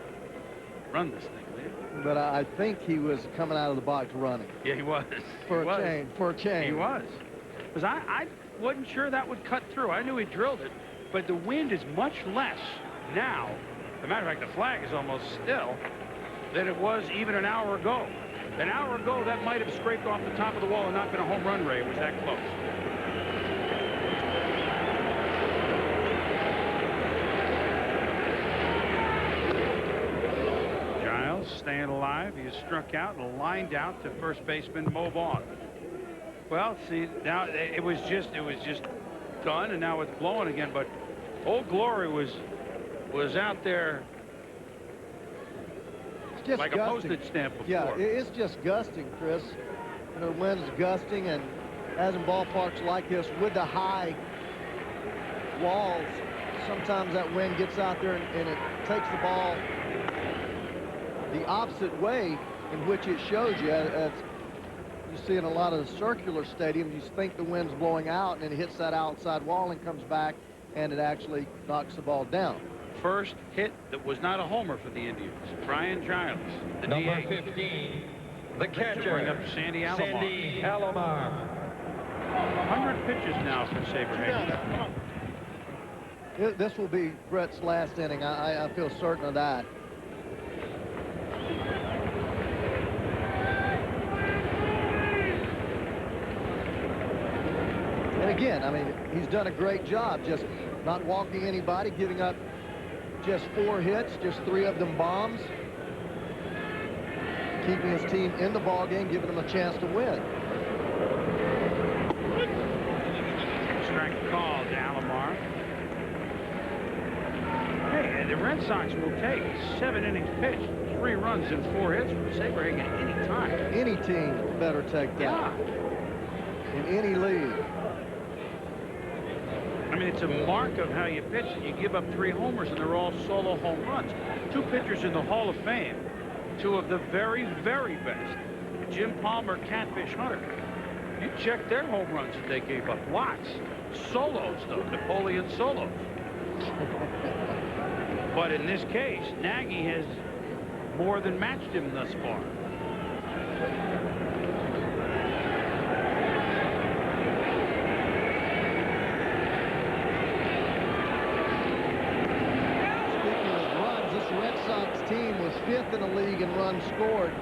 run this thing, man. But I think he was coming out of the box running. Yeah, he was. For a change. He was. Because I wasn't sure that would cut through. I knew he drilled it, but the wind is much less now. As a matter of fact, the flag is almost still than it was even an hour ago. An hour ago, that might have scraped off the top of the wall and not been a home run, Ray. It was that close. Giles staying alive. He is struck out and lined out to first baseman Mo Vaughn. Well, see, now it was just done, and now it's blowing again. But Old Glory was out there. Just like gusting. A postage stamp before. Yeah, it's just gusting, Chris. You know, the wind's gusting, and as in ballparks like this with the high walls, sometimes that wind gets out there and it takes the ball the opposite way in which it shows you. As you see in a lot of the circular stadiums, you think the wind's blowing out, and it hits that outside wall and comes back, and it actually knocks the ball down. First hit that was not a homer for the Indians. Brian Giles, the Number DH. 15, the catcher, Bring up Sandy Alomar. 100 pitches now for Saberhagen. This will be Brett's last inning. I feel certain of that. And again, I mean, he's done a great job just not walking anybody, giving up just 4 hits, just 3 of them bombs, keeping his team in the ball game, giving them a chance to win. Strike call to Alomar. Hey, the Red Sox will take 7 innings pitched, 3 runs and 4 hits from Saberhagen any time. Any team better take that. Yeah. In any league. I mean, it's a mark of how you pitch that you give up 3 homers and they're all solo home runs. 2 pitchers in the Hall of Fame, 2 of the very, very best. Jim Palmer, Catfish Hunter. You check their home runs that they gave up. Lots. Solos, though. Napoleon solos. But in this case, Nagy has more than matched him thus far. Team was 5th in the league in runs scored,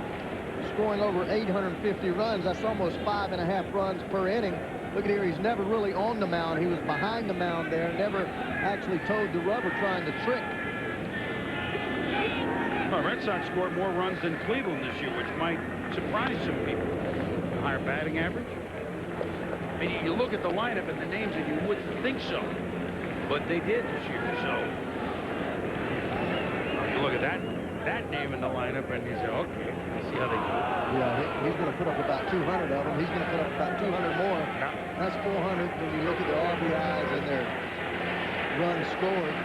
scoring over 850 runs. That's almost 5.5 runs per inning. Look at here, he's never really on the mound. He was behind the mound there, never actually towed the rubber trying to trick. Well, Red Sox scored more runs than Cleveland this year, which might surprise some people. Higher batting average. I mean, you look at the lineup and the names and you wouldn't think so, but they did this year. So you look at that name in the lineup and you say, okay, see how they do. Yeah, he's going to put up about 200 of them. He's going to put up about 200 more. Yeah. That's 400 when you look at their RBIs and their runs scored.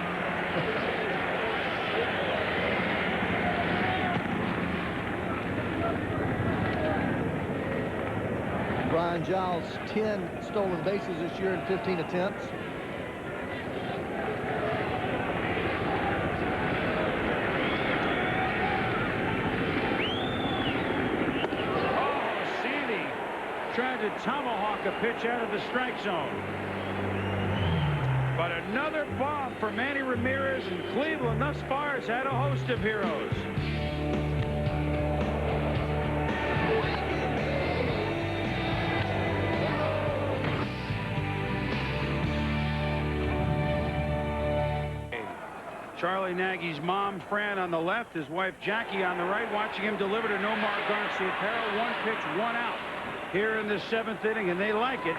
Brian Giles, 10 stolen bases this year in 15 attempts. Tried to tomahawk a pitch out of the strike zone. But another bomb for Manny Ramirez, and Cleveland thus far has had a host of heroes. Charlie Nagy's mom, Fran, on the left, his wife, Jackie, on the right, watching him deliver to Nomar Garcia-Pera. One pitch, one out here in the 7th inning, and they like it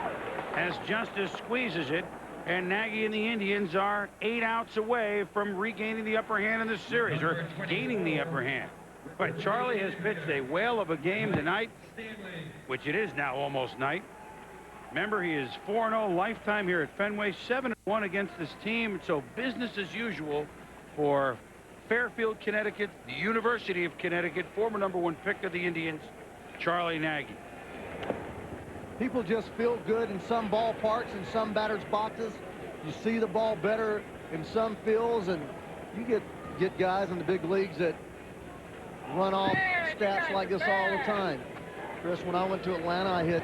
as Justice squeezes it, and Nagy and the Indians are 8 outs away from regaining the upper hand in the series, or gaining the upper hand. But Charlie has pitched a whale of a game tonight, which it is now almost night. Remember, he is 4-0 lifetime here at Fenway, 7-1 against this team, so business as usual for Fairfield, Connecticut, the University of Connecticut, former #1 pick of the Indians, Charlie Nagy. People just feel good in some ballparks and some batters' boxes. You see the ball better in some fields, and you get guys in the big leagues that run off stats like this all the time. Chris, when I went to Atlanta, I hit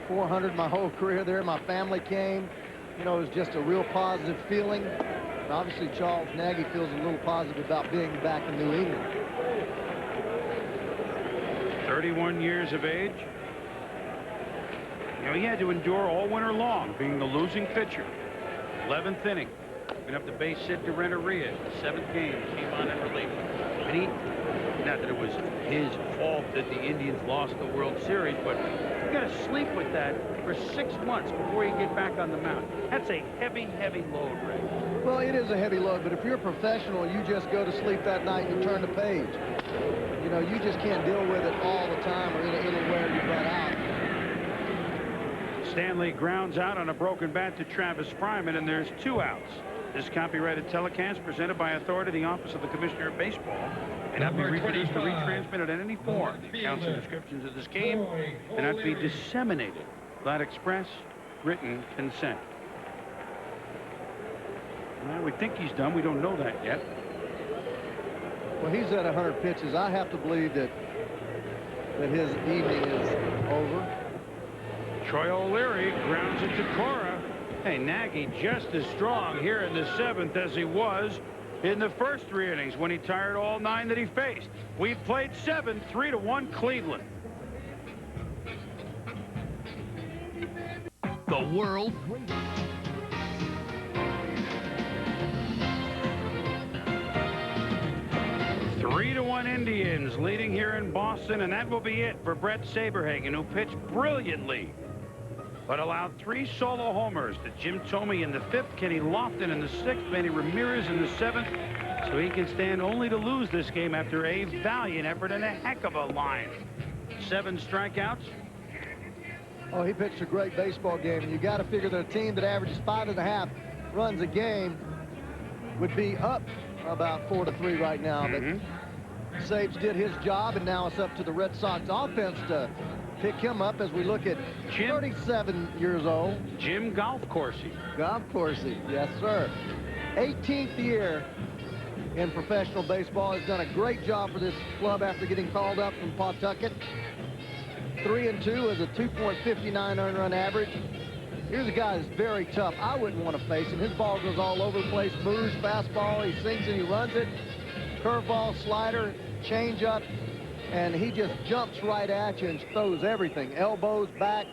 400 my whole career there. My family came. You know, it was just a real positive feeling. And obviously, Charles Nagy feels a little positive about being back in New England. 31 years of age. You know, he had to endure all winter long being the losing pitcher. 11th inning. Going up to base Sid Renteria. 7th game. Came on in relief. And not that it was his fault that the Indians lost the World Series, but you got to sleep with that for 6 months before you get back on the mound. That's a heavy, heavy load, Ray. Well, it is a heavy load, but if you're a professional, you just go to sleep that night and you turn the page. You know, you just can't deal with it all the time, or it'll wear you butt out. Stanley grounds out on a broken bat to Travis Fryman, and there's 2 outs. This copyrighted telecast presented by authority of the Office of the Commissioner of Baseball may not be reproduced or retransmitted in any form. Accounts and descriptions of this game may not be disseminated without express written consent. Well, we think he's done. We don't know that yet. Well, he's at 100 pitches. I have to believe that his evening is over. Troy O'Leary grounds it to Cora. Hey, Nagy just as strong here in the 7th as he was in the first 3 innings when he tired all 9 that he faced. We've played 7, 3-1 Cleveland. The world. Three to 1 Indians leading here in Boston, and that will be it for Brett Saberhagen, who pitched brilliantly but allowed 3 solo homers to Jim Thome in the 5th, Kenny Lofton in the 6th, Manny Ramirez in the 7th, so he can stand only to lose this game after a valiant effort and a heck of a line. 7 strikeouts. Oh, he pitched a great baseball game, and you got to figure that a team that averages 5.5 runs a game would be up about 4-3 right now. But Sabes did his job, and now it's up to the Red Sox offense to pick him up as we look at 37 years old. Jim Golf Coursey. Golf Coursey, yes, sir. 18th year in professional baseball. Has done a great job for this club after getting called up from Pawtucket. 3-2 is a 2.59 earned run average. Here's a guy that's very tough. I wouldn't want to face him. His ball goes all over the place. Moves, fastball, he swings and he runs it. Curveball, slider, changeup, and he just jumps right at you and throws everything. Elbows, back.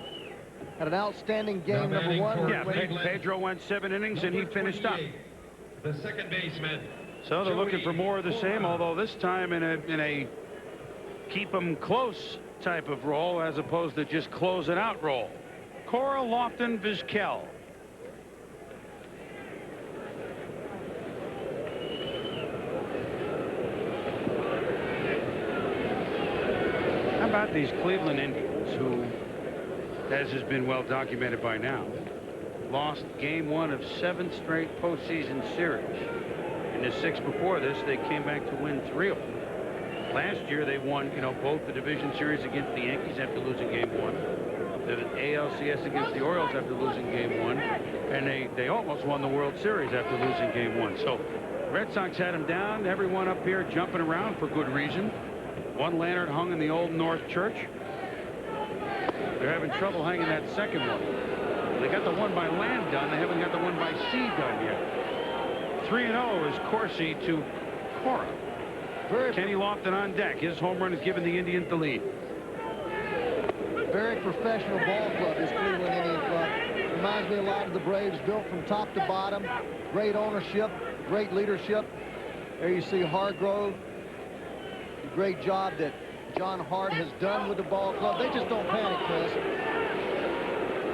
Had an outstanding game, number one. Yeah, Pedro went 7 innings, and he finished up. The second baseman. So they're looking for more of the same, although this time in a keep them close type of role as opposed to just close it out role. Cora Lofton Vizquel. How about these Cleveland Indians, who, as has been well documented by now, lost game 1 of 7 straight postseason series. In the 6 before this, they came back to win 3 of them. Last year, they won, both the division series against the Yankees after losing game 1, the ALCS against the Orioles after losing game 1, and they almost won the World Series after losing game 1. So Red Sox had them down, everyone up here jumping around for good reason. One lantern hung in the Old North Church. They're having trouble hanging that second one. They got the one by land done. They haven't got the one by sea done yet. 3-0 is Corsi to Cora. Kenny Lofton on deck. His home run has given the Indians the lead. Very professional ball club, this Cleveland Indian club. Reminds me a lot of the Braves, built from top to bottom. Great ownership, great leadership. There you see Hargrove. The great job that John Hart has done with the ball club. They just don't panic, Chris.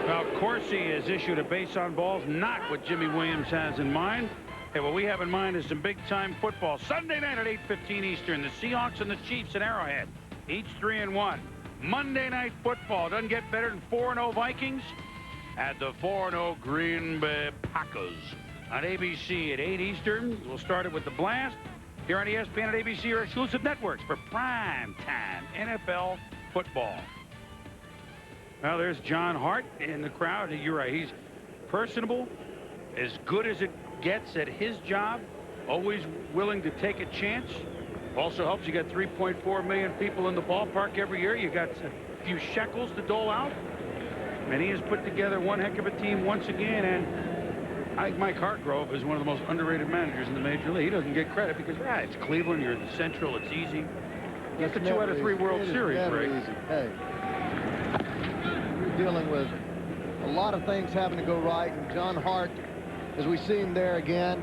Well, Corsi has issued a base on balls, not what Jimmy Williams has in mind. Hey, what we have in mind is some big-time football. Sunday night at 8:15 Eastern, the Seahawks and the Chiefs at Arrowhead, each 3-1. Monday night football doesn't get better than 4-0 Vikings at the 4-0 Green Bay Packers on ABC at 8 Eastern. We'll start it with the Blast here on ESPN and ABC, your exclusive networks for prime time NFL football. Well, there's John Hart in the crowd. You're right. He's personable, as good as it gets at his job, always willing to take a chance. Also helps you got 3.4 million people in the ballpark every year. You got a few shekels to dole out. And he has put together one heck of a team once again. And I think Mike Hargrove is one of the most underrated managers in the Major League. He doesn't get credit because, it's Cleveland, you're in the Central, it's easy. That's the 2 out of 3 World Series, Ray. Hey, you're dealing with a lot of things having to go right, and John Hart, as we see him there again,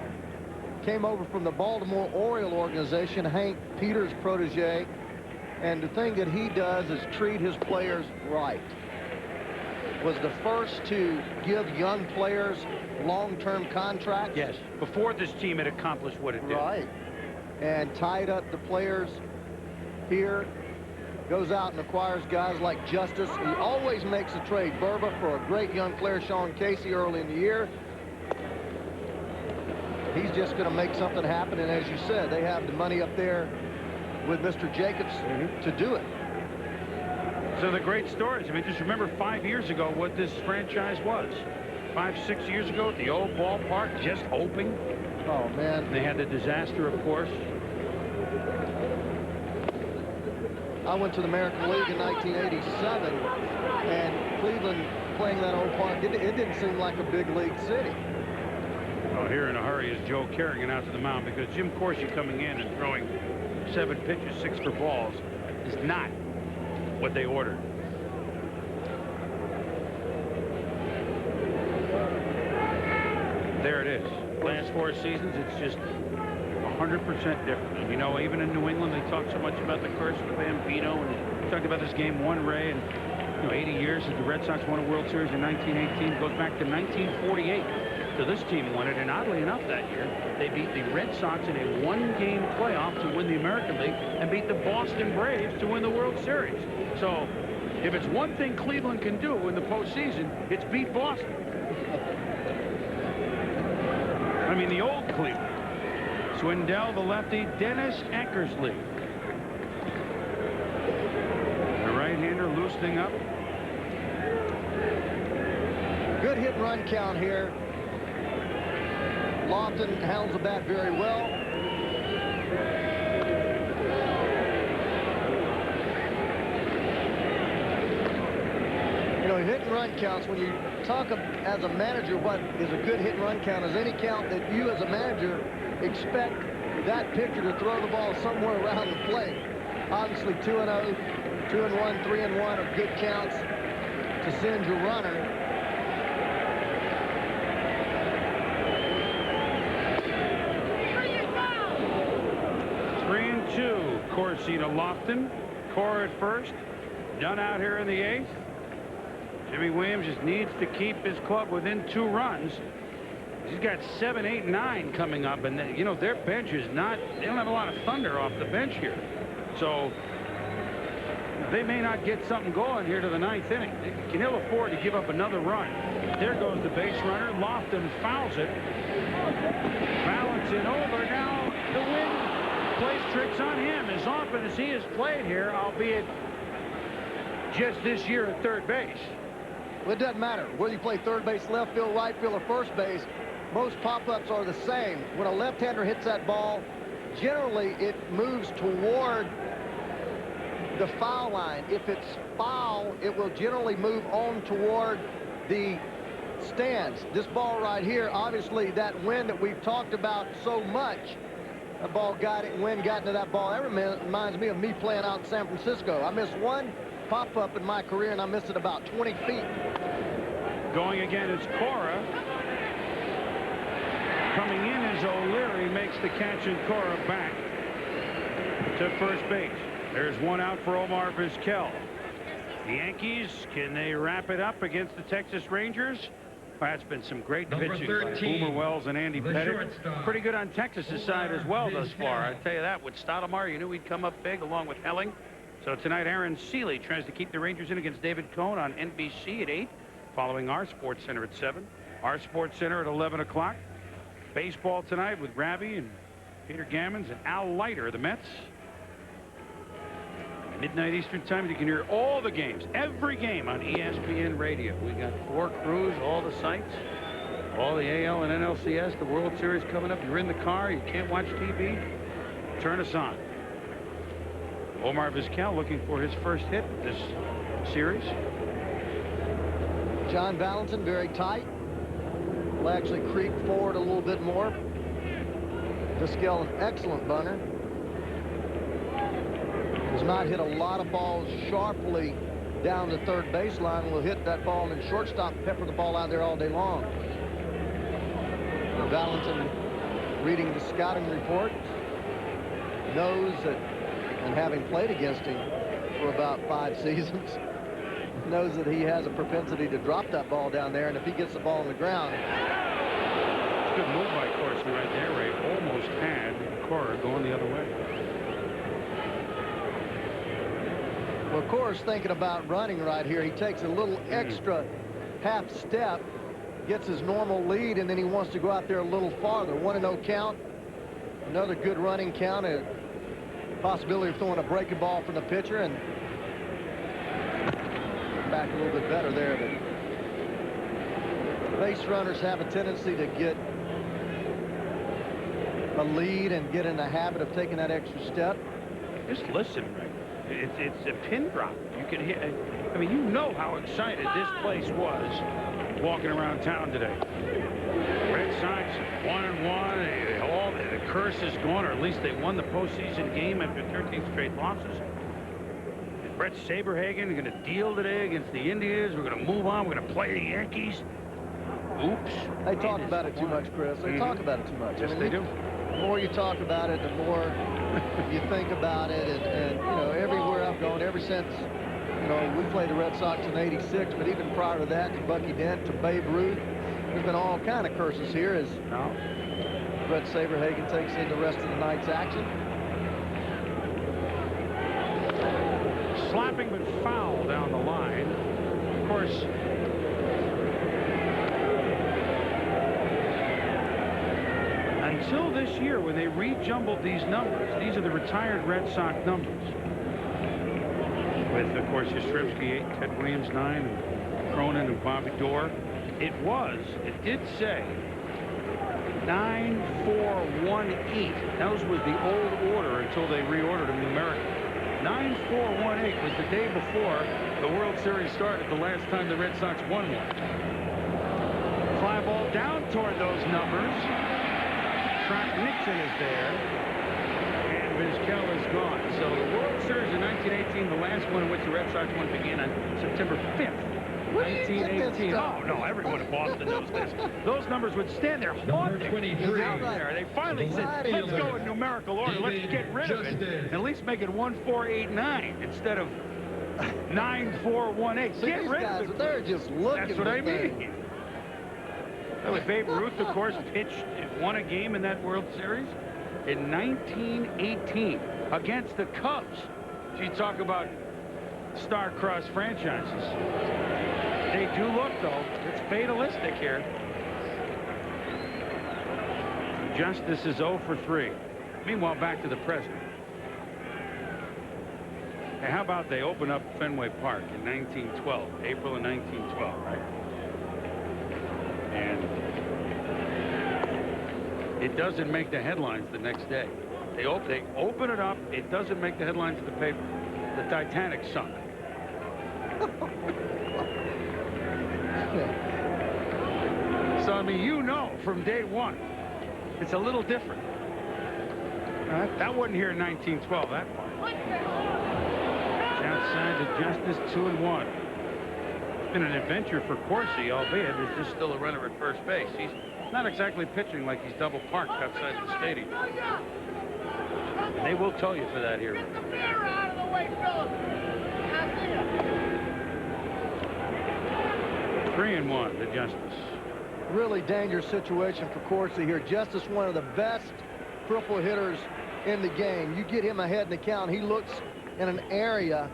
came over from the Baltimore Oriole organization, Hank Peters' protege, and the thing that he does is treat his players right. Was the first to give young players long-term contracts. Yes, before this team had accomplished what it did. Right, and tied up the players here. Goes out and acquires guys like Justice. He always makes a trade. Burba for a great young player, Sean Casey, early in the year. He's just going to make something happen, and as you said, they have the money up there with Mr. Jacobs to do it. So the great stories. I mean, just remember 5 years ago what this franchise was. 5-6 years ago at the old ballpark, just hoping. Oh, man. They had the disaster, of course. I went to the American League in 1987, and Cleveland playing that old park, it didn't seem like a big league city. Well, here in a hurry is Joe Kerrigan out to the mound because Jim Corsi coming in and throwing 7 pitches, 6 for balls is not what they ordered. There it is. Last 4 seasons, it's just 100% different. And, even in New England, they talk so much about the curse of the Bambino, and they talked about this game 1, Ray, and 80 years since the Red Sox won a World Series in 1918. It goes back to 1948. So this team won it, and oddly enough that year, they beat the Red Sox in a 1-game playoff to win the American League and beat the Boston Braves to win the World Series. So if it's one thing Cleveland can do in the postseason, it's beat Boston. I mean, the old Cleveland. Swindell, the lefty, Dennis Eckersley. The right-hander loosening up. Good hit and run count here. Lofton handles the bat very well. Hit and run counts, when you talk as a manager, what is a good hit and run count is any count that you as a manager expect that pitcher to throw the ball somewhere around the plate. Obviously 2-0, 2-1, 3-1 are good counts to send your runner. 3-2. Corsi to Lofton. Cora at first. Done out here in the 8th. Jimmy Williams just needs to keep his club within 2 runs. He's got 7, 8, 9 coming up, and you know their bench is not. They don't have a lot of thunder off the bench here, so they may not get something going here to the 9th inning. They can ill afford to give up another run. There goes the base runner. Lofton fouls it. Balancing over now. The wind plays tricks on him as often as he has played here, albeit just this year at third base. Well, it doesn't matter whether you play third base, left field, right field, or first base. Most pop-ups are the same. When a left-hander hits that ball, generally it moves toward the foul line. If it's foul, it will generally move on toward the stands. This ball right here, obviously that wind that we've talked about so much, the ball got it, wind got into that ball. That reminds me of me playing out in San Francisco. I missed one pop-up in my career, and I missed it about 20 feet. Going again is Cora. Coming in as O'Leary makes the catch, and Cora back to first base. There's one out for Omar Vizquel. The Yankees, can they wrap it up against the Texas Rangers? Well, that's been some great pitching by Boomer Wells and Andy Pettitte. Pretty good on Texas's side as well thus far. I tell you that, with Stoudemire, you knew he'd come up big along with Helling. So tonight, Aaron Seeley tries to keep the Rangers in against David Cohn on NBC at 8, following our Sports Center at 7. Our Sports Center at 11 o'clock. Baseball tonight with Ravi and Peter Gammons and Al Leiter of the Mets. Midnight Eastern Time. You can hear all the games, every game on ESPN Radio. We got 4 crews, all the sites, all the AL and NLCS, the World Series coming up. You're in the car, you can't watch TV, turn us on. Omar Vizquel looking for his first hit this series. John Valentin very tight. Will actually creep forward a little bit more. Vizquel, an excellent bunter. Does not hit a lot of balls sharply down the third baseline. Will hit that ball and shortstop pepper the ball out there all day long. Valentin, reading the scouting report, knows that, and having played against him for about 5 seasons, knows that he has a propensity to drop that ball down there, and if he gets the ball on the ground. Good move by Corsi right there, Ray. Almost had Cora going the other way. Well, of course, thinking about running right here, he takes a little extra half step, gets his normal lead, and then he wants to go out there a little farther. 1-0 count. Another good running count. A possibility of throwing a breaking ball from the pitcher, and back a little bit better there. But base runners have a tendency to get a lead and get in the habit of taking that extra step. Just listen, Rick. It's a pin drop. You can hear. I mean, you know how excited this place was walking around town today. Red Sox 1-1. All the curse is gone, or at least they won the postseason game after 13 straight losses. Brett Saberhagen going to deal today against the Indians. We're going to move on. We're going to play the Yankees. Oops. They talk about it too much, Chris. They talk about it too much. Yes, they do. The more you talk about it, the more you think about it. And, you know, everywhere I've gone, ever since, you know, we played the Red Sox in '86, but even prior to that, to Bucky Dent, to Babe Ruth, there's been all kind of curses here as Brett Saberhagen takes in the rest of the night's action. Slapping but foul down the line. Of course, until this year when they rejumbled these numbers, these are the retired Red Sox numbers. With, of course, Yastrzemski 8, Ted Williams 9, and Cronin and Bobby Doerr. It did say 9-4-1-8. Those was the old order until they reordered them numerically. 9-4-1-8 was the day before the World Series started, the last time the Red Sox won one. Fly ball down toward those numbers. Trot Nixon is there. And Vizquel is gone. So the World Series in 1918, the last one in which the Red Sox won, began on September 5th. Where do you get this 1918. stuff? Oh, no, everyone in Boston knows this. Those numbers would stand there haunting 23. out there. They finally said, let's go in numerical order. Let's get rid of it and at least make it 1489 instead of 9418. See, Get these rid guys, of it. they're just looking. That's what I for things. mean. Well, Babe Ruth, of course, won a game in that World Series in 1918 against the Cubs. So you talk about star-crossed franchises. They do look, though. It's fatalistic here. Justice is 0 for 3. Meanwhile, back to the present. Hey, how about they open up Fenway Park in 1912, April of 1912, right? And it doesn't make the headlines the next day. They open it up. It doesn't make the headlines of the paper. The Titanic sunk. So, I mean, you know from day one, it's a little different. That wasn't here in 1912, that part. Outside to Justice, 2-1. It's been an adventure for Corsi, albeit there's just still a runner at first base. He's not exactly pitching like he's double parked outside the stadium. And they will tell you for that here. 3-1 to Justice. Really dangerous situation for Corsi here. Justice, one of the best triple hitters in the game. You get him ahead in the count, he looks in an area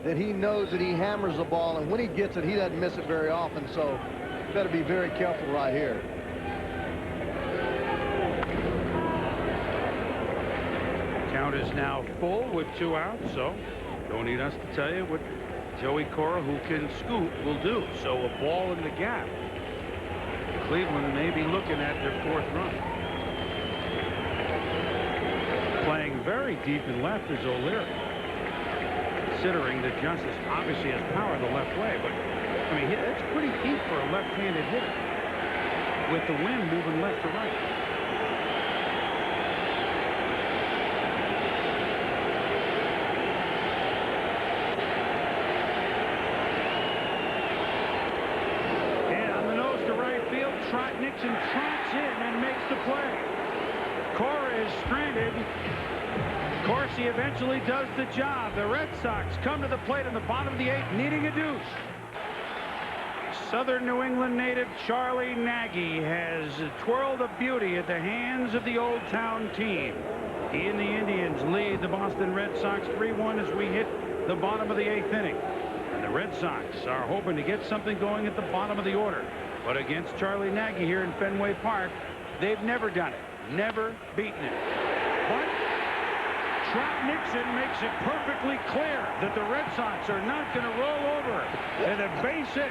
that he knows that he hammers the ball, and when he gets it, he doesn't miss it very often, so better be very careful right here. Count is now full with 2 outs, so don't need us to tell you what Joey Cora, who can scoop, will do. So a ball in the gap. Cleveland may be looking at their 4th run. Playing very deep in left is O'Leary. Considering that Justice obviously has power the left way, but I mean, that's pretty deep for a left-handed hitter with the wind moving left to right. And on the nose to right field, Nixon trots in and makes the play. Cora is stranded. Corsi eventually does the job. The Red Sox come to the plate in the bottom of the 8th, needing a deuce. Southern New England native Charlie Nagy has twirled a beauty at the hands of the Old Town team. He and the Indians lead the Boston Red Sox 3-1 as we hit the bottom of the 8th inning. And the Red Sox are hoping to get something going at the bottom of the order. But against Charlie Nagy here in Fenway Park, they've never done it. Never beaten it. But Nixon makes it perfectly clear that the Red Sox are not going to roll over and a base hit.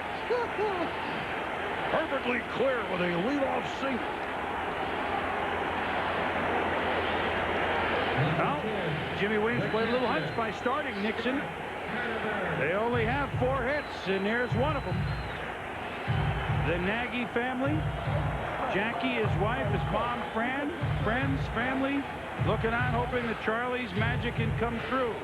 Perfectly clear with a leadoff single. Well, Jimmy Williams played a little hunch by starting Nixon. They only have 4 hits, and there's one of them. The Nagy family, Jackie, his wife, his mom, friends, family, looking on, hoping that Charlie's magic can come through.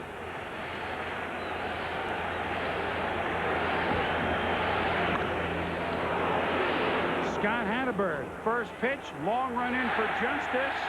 Scott Hatteberg, first pitch, long run in for Justice.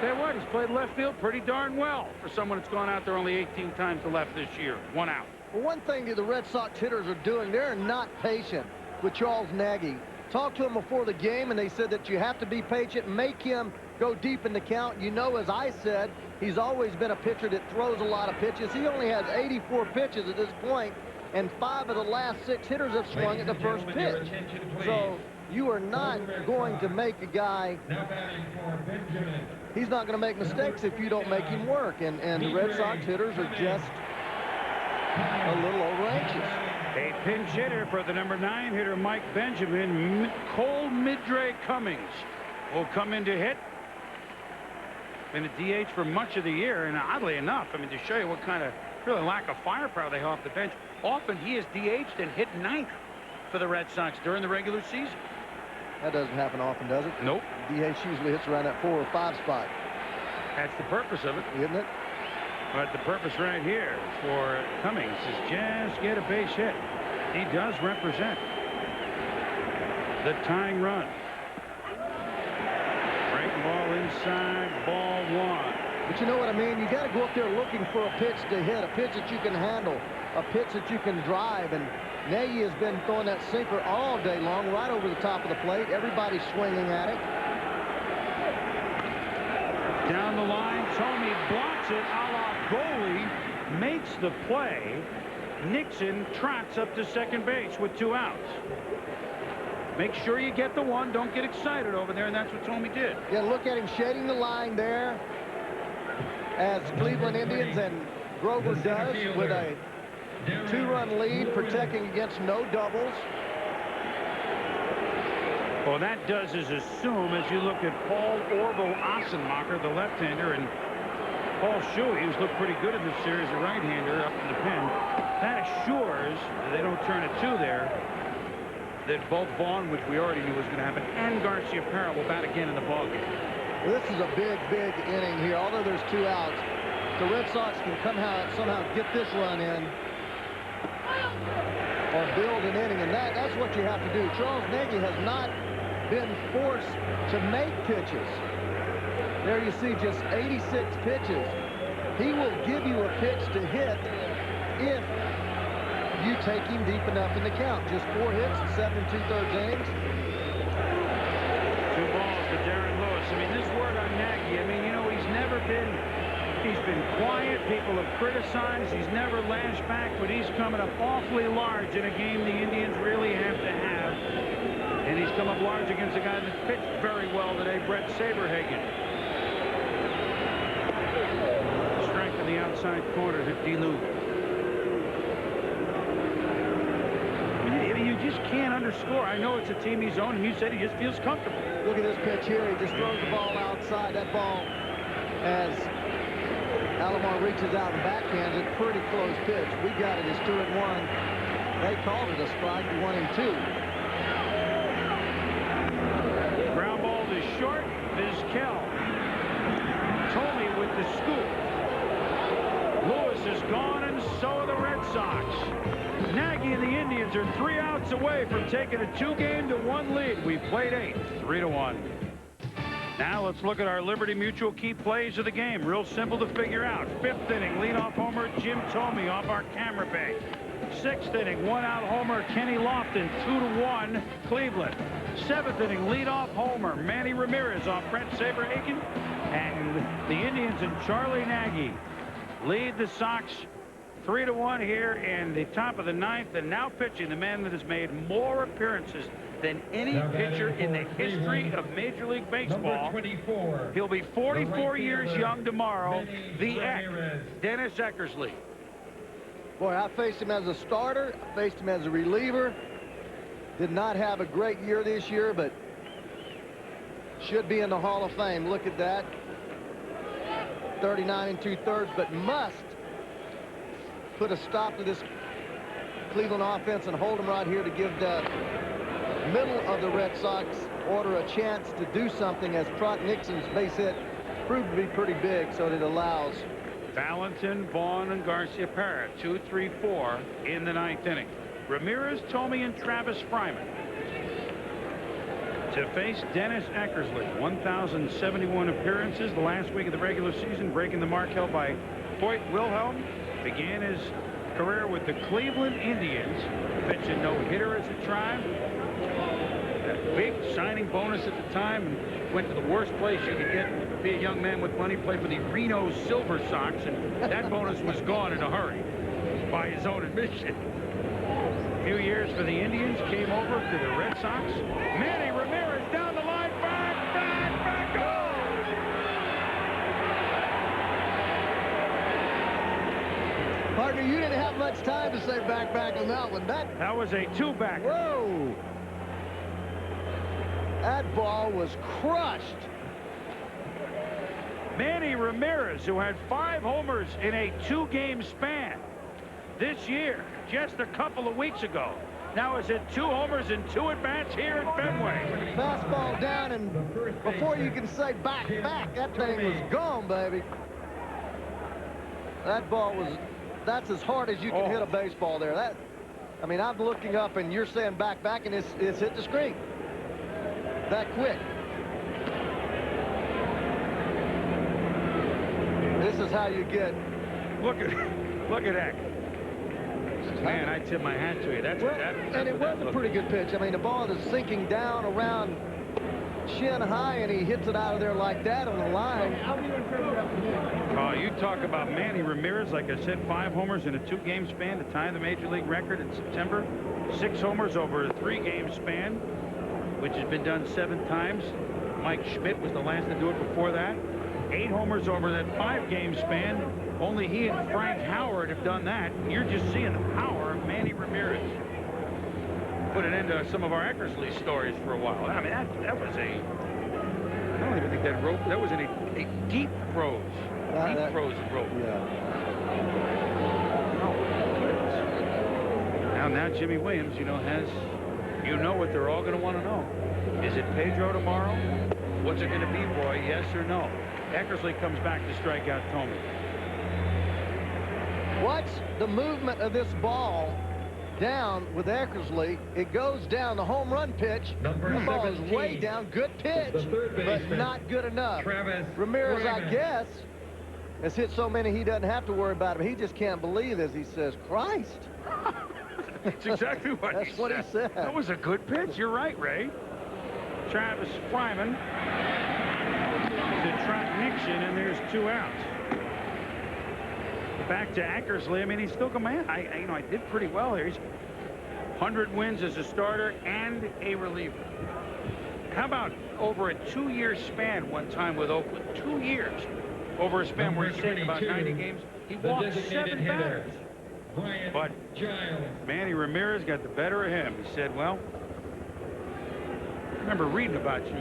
Tell you what, he's played left field pretty darn well for someone that's gone out there only 18 times to left this year. 1 out. Well, one thing that the Red Sox hitters are doing, they're not patient with Charles Nagy. Talked to him before the game, and they said that you have to be patient, make him go deep in the count. You know, as I said, he's always been a pitcher that throws a lot of pitches. He only has 84 pitches at this point, and 5 of the last 6 hitters have swung at the first pitch. So you are not going to make a guy, he's not going to make mistakes if you don't make him work. And the Red Sox hitters are just a little over anxious. A pinch hitter for the number 9 hitter, Mike Benjamin. Cole Midre Cummings will come in to hit. Been a DH for much of the year, and oddly enough, I mean, to show you what kind of really lack of firepower they have off the bench, often he is DH'd and hit 9th for the Red Sox during the regular season. That doesn't happen often, does it? Nope. DH usually hits around that 4 or 5 spot. That's the purpose of it. Isn't it? But the purpose right here for Cummings is just get a base hit. He does represent the tying run. Breaking ball inside, ball one. But you know what I mean? You got to go up there looking for a pitch to hit, a pitch that you can handle, a pitch that you can drive. And Nagy has been throwing that sinker all day long, right over the top of the plate. Everybody's swinging at it. Down the line, Tomey blocks it, a la goalie, makes the play. Nixon trots up to second base with 2 outs. Make sure you get the one. Don't get excited over there, and that's what Tomey did. Yeah, look at him shading the line there, as Cleveland Indians and Grover does, with a 2-run lead, protecting against no doubles. Well, that does is assume, as you look at Paul Orville Ossenmacher, the left-hander, and Paul Shuey, who's looked pretty good in this series, the right-hander up in the pen. That assures, they don't turn it 2 there, that both Vaughn, which we already knew was going to happen, and Garcia-Parra will bat again in the ballgame. Well, this is a big, big inning here. Although there's 2 outs, the Red Sox can somehow get this run in or build an inning, and that's what you have to do. Charles Nagy has not been forced to make pitches. There you see just 86 pitches. He will give you a pitch to hit if you take him deep enough in the count. Just 4 hits and 7 2/3 innings. 2 balls to Darren Lewis. I mean, this word on Nagy, I mean, you know, he's been quiet. People have criticized. He's never lashed back, but he's coming up awfully large in a game the Indians really have to have. And he's come up large against a guy that pitched very well today, Brett Saberhagen. Strike in the outside corner to DeLu. You just can't underscore. I know it's a team he's owned, and you said he just feels comfortable. Look at this pitch here. He just throws the ball outside. That ball, as Alomar reaches out and backhands it, pretty close pitch. We got it as 2-1. They called it a strike, 1-2. Ground ball to short. Vizquel. Tomey with the scoop. Lewis is gone, and so are the Red Sox. Nagy and the Indians are 3 outs away from taking a 2-1 lead. We've played 8, 3-1. Now let's look at our Liberty Mutual key plays of the game. Real simple to figure out. 5th inning, leadoff homer, Jim Tomey off our camera bank. 6th inning, 1-out homer, Kenny Lofton, 2-1, Cleveland. 7th inning, leadoff homer, Manny Ramirez off Brett Saberhagen. And the Indians and Charlie Nagy lead the Sox 3-1 here in the top of the 9th, and now pitching the man that has made more appearances than any pitcher in the history of Major League Baseball. He'll be 44 years young tomorrow. The Eck, Dennis Eckersley. Boy, I faced him as a starter. I faced him as a reliever. Did not have a great year this year, but should be in the Hall of Fame. Look at that. 39 2/3, but must put a stop to this Cleveland offense and hold them right here to give the middle of the Red Sox order a chance to do something, as Trot Nixon's base hit proved to be pretty big, so that it allows Valentin, Vaughn, and Garcia-Parra, 2, 3, 4 in the 9th inning. Ramirez, Tomey, and Travis Fryman to face Dennis Eckersley. 1,071 appearances the last week of the regular season, breaking the mark held by Hoyt Wilhelm. Began his career with the Cleveland Indians. Pitched a no-hitter as a Tribe. That big signing bonus at the time, and went to the worst place you could get, be a young man with money, played for the Reno Silver Sox, and that bonus was gone in a hurry by his own admission. A few years for the Indians, came over to the Red Sox. Manny Ramirez down the line, back, oh! Partner, you didn't have much time to say back on that one. That was a 2-back. Whoa! That ball was crushed. Manny Ramirez, who had 5 homers in a 2-game span this year, just a couple of weeks ago, now has hit 2 homers and 2 at-bats here at Fenway. Fastball down, and before you can say back, that thing was gone, baby. That ball was, that's as hard as you can hit a baseball there. I mean, I'm looking up, and you're saying back, and it's hit the screen. That quick. This is how you get. Look at that. Man, I tip my hat to you. That's Well, what that. and it was a pretty good pitch. I mean, the ball is sinking down around shin high, and he hits it out of there like that on the line. Oh, you talk about Manny Ramirez. Like I said, 5 homers in a 2-game span to tie the Major League record in September. 6 homers over a 3-game span, which has been done 7 times. Mike Schmidt was the last to do it before that. 8 homers over that 5-game span. Only he and Frank Howard have done that. You're just seeing the power of Manny Ramirez. Put it into some of our Eckersley stories for a while. I mean, that was a. I don't even think that rope. That was in a deep prose. Deep prose rope. Yeah. Now Jimmy Williams, has, what they're all going to want to know. Is it Pedro tomorrow? What's it going to be, Roy? Yes or no? Eckersley comes back to strike out Tomey. Watch the movement of this ball down with Eckersley. It goes down the home run pitch. The ball is way down. Good pitch, but not good enough. Ramirez, I guess, has hit so many he doesn't have to worry about him. He just can't believe, as he says, Christ. That's exactly what he said. That's what he said. That was a good pitch. You're right, Ray. Travis Fryman to trap Nixon, and there's 2 outs. Back to Eckersley. I mean, he's still coming. I did pretty well here. He's 100 wins as a starter and a reliever. How about over a 2-year span one time with Oakland? 2 years over a span where he's taken about 90 games. He walked 7 batters. But Manny Ramirez got the better of him. He said, well, I remember reading about you.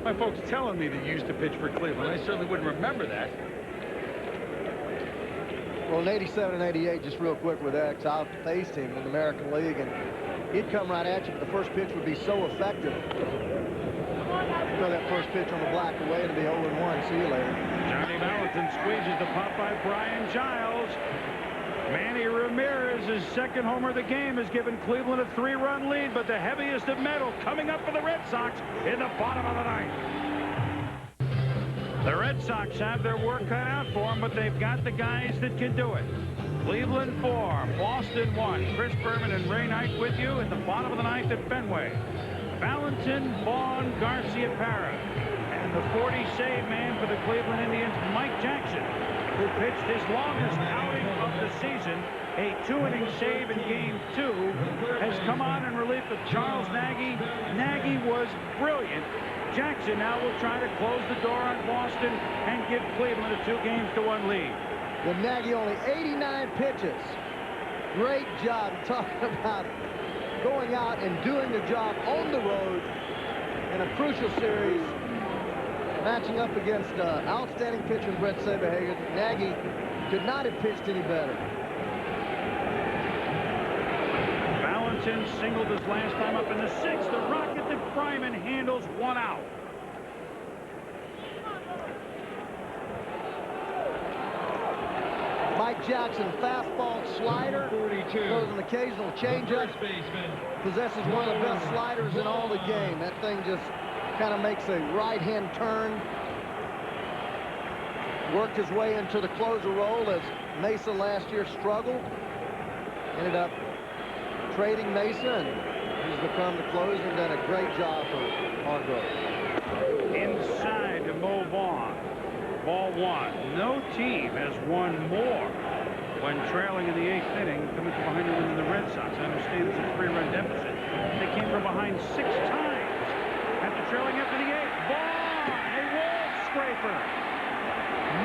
My folks telling me that you used to pitch for Cleveland. I certainly wouldn't remember that. Well, in 87 and 88, just real quick with X, I faced him in the American League, and he'd come right at you, but the first pitch would be so effective. Throw that first pitch on the black away, it'll be 0-1. See you later. Johnny Valentin squeezes the pop by Brian Giles. Manny Ramirez's 2nd homer of the game has given Cleveland a 3-run lead, but the heaviest of metal coming up for the Red Sox in the bottom of the 9th. The Red Sox have their work cut out for them, but they've got the guys that can do it. Cleveland 4, Boston 1. Chris Berman and Ray Knight with you at the bottom of the 9th at Fenway. Valentin, Vaughn, Garcia-Parra. And the 40-save man for the Cleveland Indians, Mike Jackson, who pitched his longest outing of the season, a 2-inning save in Game 2, has come on in relief of Charles Nagy. Nagy was brilliant. Jackson now will try to close the door on Boston and give Cleveland a 2-1 lead. The Nagy only 89 pitches. Great job talking about going out and doing the job on the road in a crucial series, matching up against outstanding pitcher Brett Saberhagen. Nagy could not have pitched any better. Valentin singled his last time up in the 6th. The rocket that Fryman handles, 1 out. Mike Jackson, fastball, slider, throws an occasional changeup, possesses one of the best sliders in all the game. That thing just kind of makes a right-hand turn. Worked his way into the closer role as Mesa last year struggled. Ended up trading Mesa, and he's become the closer and done a great job for Hargrove. Inside to Mo Vaughn. Ball 1. No team has won more when trailing in the 8th inning, coming from behind in the Red Sox. I understand it's a 3-run deficit. They came from behind 6 times after trailing after the 8th. Vaughn, a wall scraper.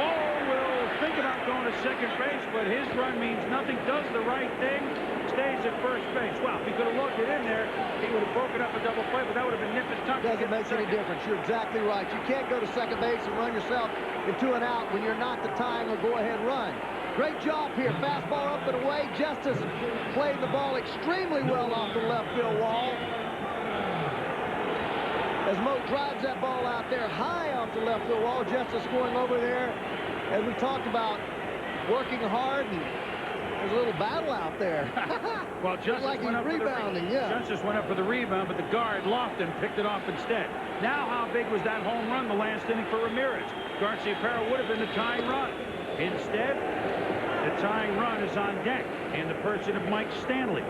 Mo will think about going to second base, but his run means nothing. Does the right thing, stays at first base. Well, if he could have looked it in there, he would have broken up a double play, but that would have been nip and tuck. Doesn't make any difference. You're exactly right. You can't go to second base and run yourself into an out when you're not the tying or go-ahead run. Great job here. Fastball up and away. Justice played the ball extremely well off the left field wall. As Mo drives that ball out there high off the left field wall, Justice going over there, as we talked about, working hard, and there's a little battle out there. Well, Justice like he's went up rebounding, yeah. Justice went up for the rebound, but the guard locked and picked it off instead. Now, how big was that home run the last inning for Ramirez? Garciaparra would have been the tying run. Instead, the tying run is on deck in the person of Mike Stanley.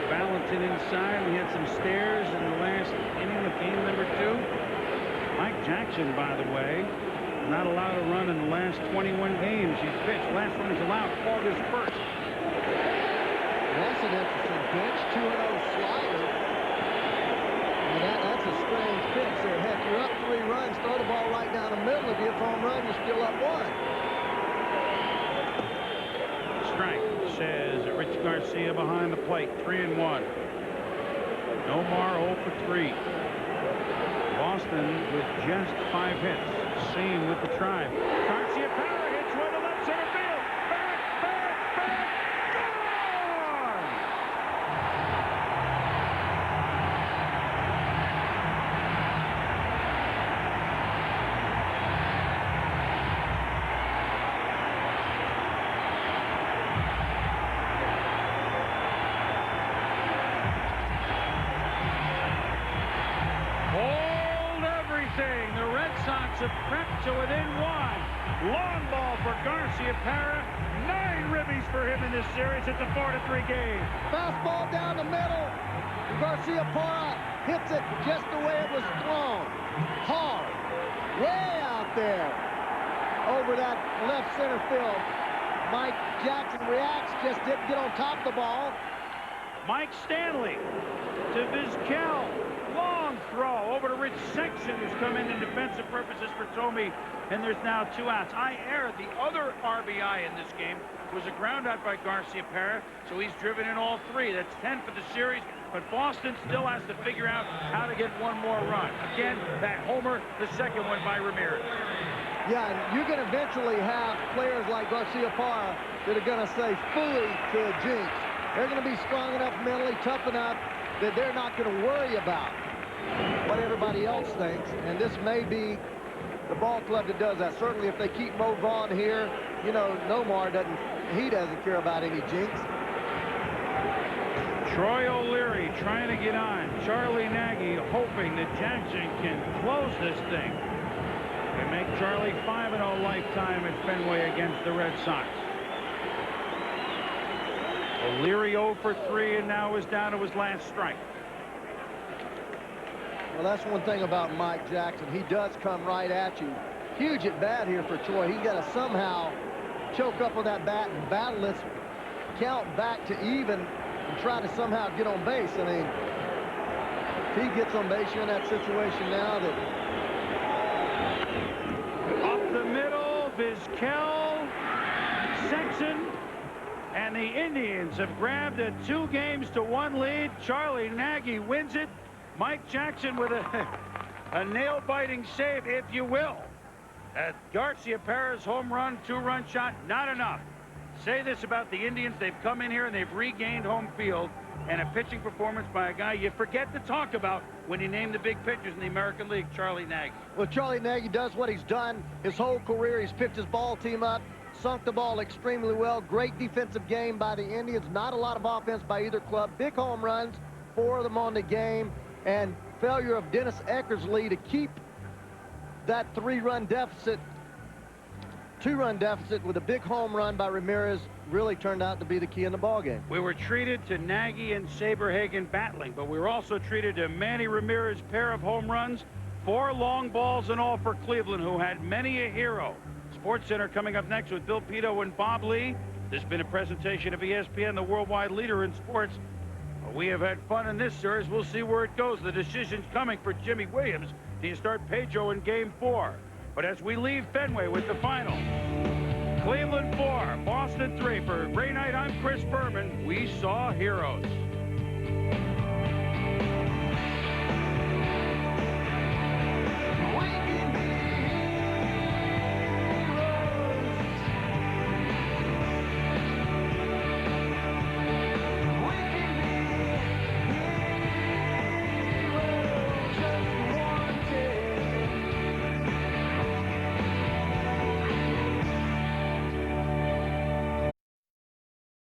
Balancing inside. We had some stairs in the last inning of game number 2. Mike Jackson, by the way, not allowed to run in the last 21 games he's pitched. Last one he's allowed August 1st. That's an interesting pitch. 2-0 slider. I mean, that's a strange pitch there. Heck, you're up 3 runs. Throw the ball right down the middle. If you hit home run, you're still up 1. Strike, says Rich Garcia behind the plate. 3-1. Nomar 0 for 3. Boston with just 5 hits. Same with the Tribe. Garciaparra hits one to left center field. Back, gone! The Red Sox have crept to within 1. Long ball for Garciaparra. 9 ribbies for him in this series. It's a 4-3 game. Fastball down the middle. Garciaparra hits it just the way it was thrown. Hard. Way out there. Over that left center field. Mike Jackson reacts. Just didn't get on top of the ball. Mike Stanley to Vizquel. Long throw over to Rich Sexton, who's come in defensive purposes for Tomey, and there's now 2 outs. I erred. The other RBI in this game was a ground out by Garciaparra, so he's driven in all 3. That's 10 for the series, but Boston still has to figure out how to get 1 more run. Again, that homer, the second one by Ramirez. Yeah, and you can eventually have players like Garciaparra that are going to say phooey to a jinx. They're going to be strong enough mentally, tough enough, that they're not going to worry about what everybody else thinks, and this may be the ball club that does that. Certainly if they keep Mo Vaughn here, you know, Nomar doesn't care about any jinx. Troy O'Leary trying to get on. Charlie Nagy hoping that Jackson can close this thing and make Charlie 5-0 lifetime at Fenway against the Red Sox. O'Leary 0 for 3 and now is down to his last strike. Well, that's one thing about Mike Jackson. He does come right at you. Huge at bat here for Troy. He's got to somehow choke up with that bat and battle this count back to even and try to somehow get on base. I mean, if he gets on base, you're in that situation now that... Up the middle, Vizquel, Sexton, and the Indians have grabbed a 2-1 lead. Charlie Nagy wins it. Mike Jackson with a nail-biting save, if you will. Garciaparra's home run, 2-run shot, not enough. Say this about the Indians: they've come in here and they've regained home field, and a pitching performance by a guy you forget to talk about when you name the big pitchers in the American League, Charlie Nagy. Well, Charlie Nagy does what he's done his whole career. He's picked his ball team up, sunk the ball extremely well. Great defensive game by the Indians. Not a lot of offense by either club. Big home runs, 4 of them on the game, and failure of Dennis Eckersley to keep that 3-run deficit, 2-run deficit with a big home run by Ramirez really turned out to be the key in the ballgame. We were treated to Nagy and Saberhagen battling, but we were also treated to Manny Ramirez pair of home runs, 4 long balls in all for Cleveland, who had many a hero. Sports Center coming up next with Bill Pito and Bob Lee. This has been a presentation of ESPN, the worldwide leader in sports. We have had fun in this series. We'll see where it goes. The decision's coming for Jimmy Williams. Do you start Pedro in Game 4? But as we leave Fenway with the final, Cleveland 4, Boston 3. For Ray Knight, I'm Chris Berman. We saw heroes.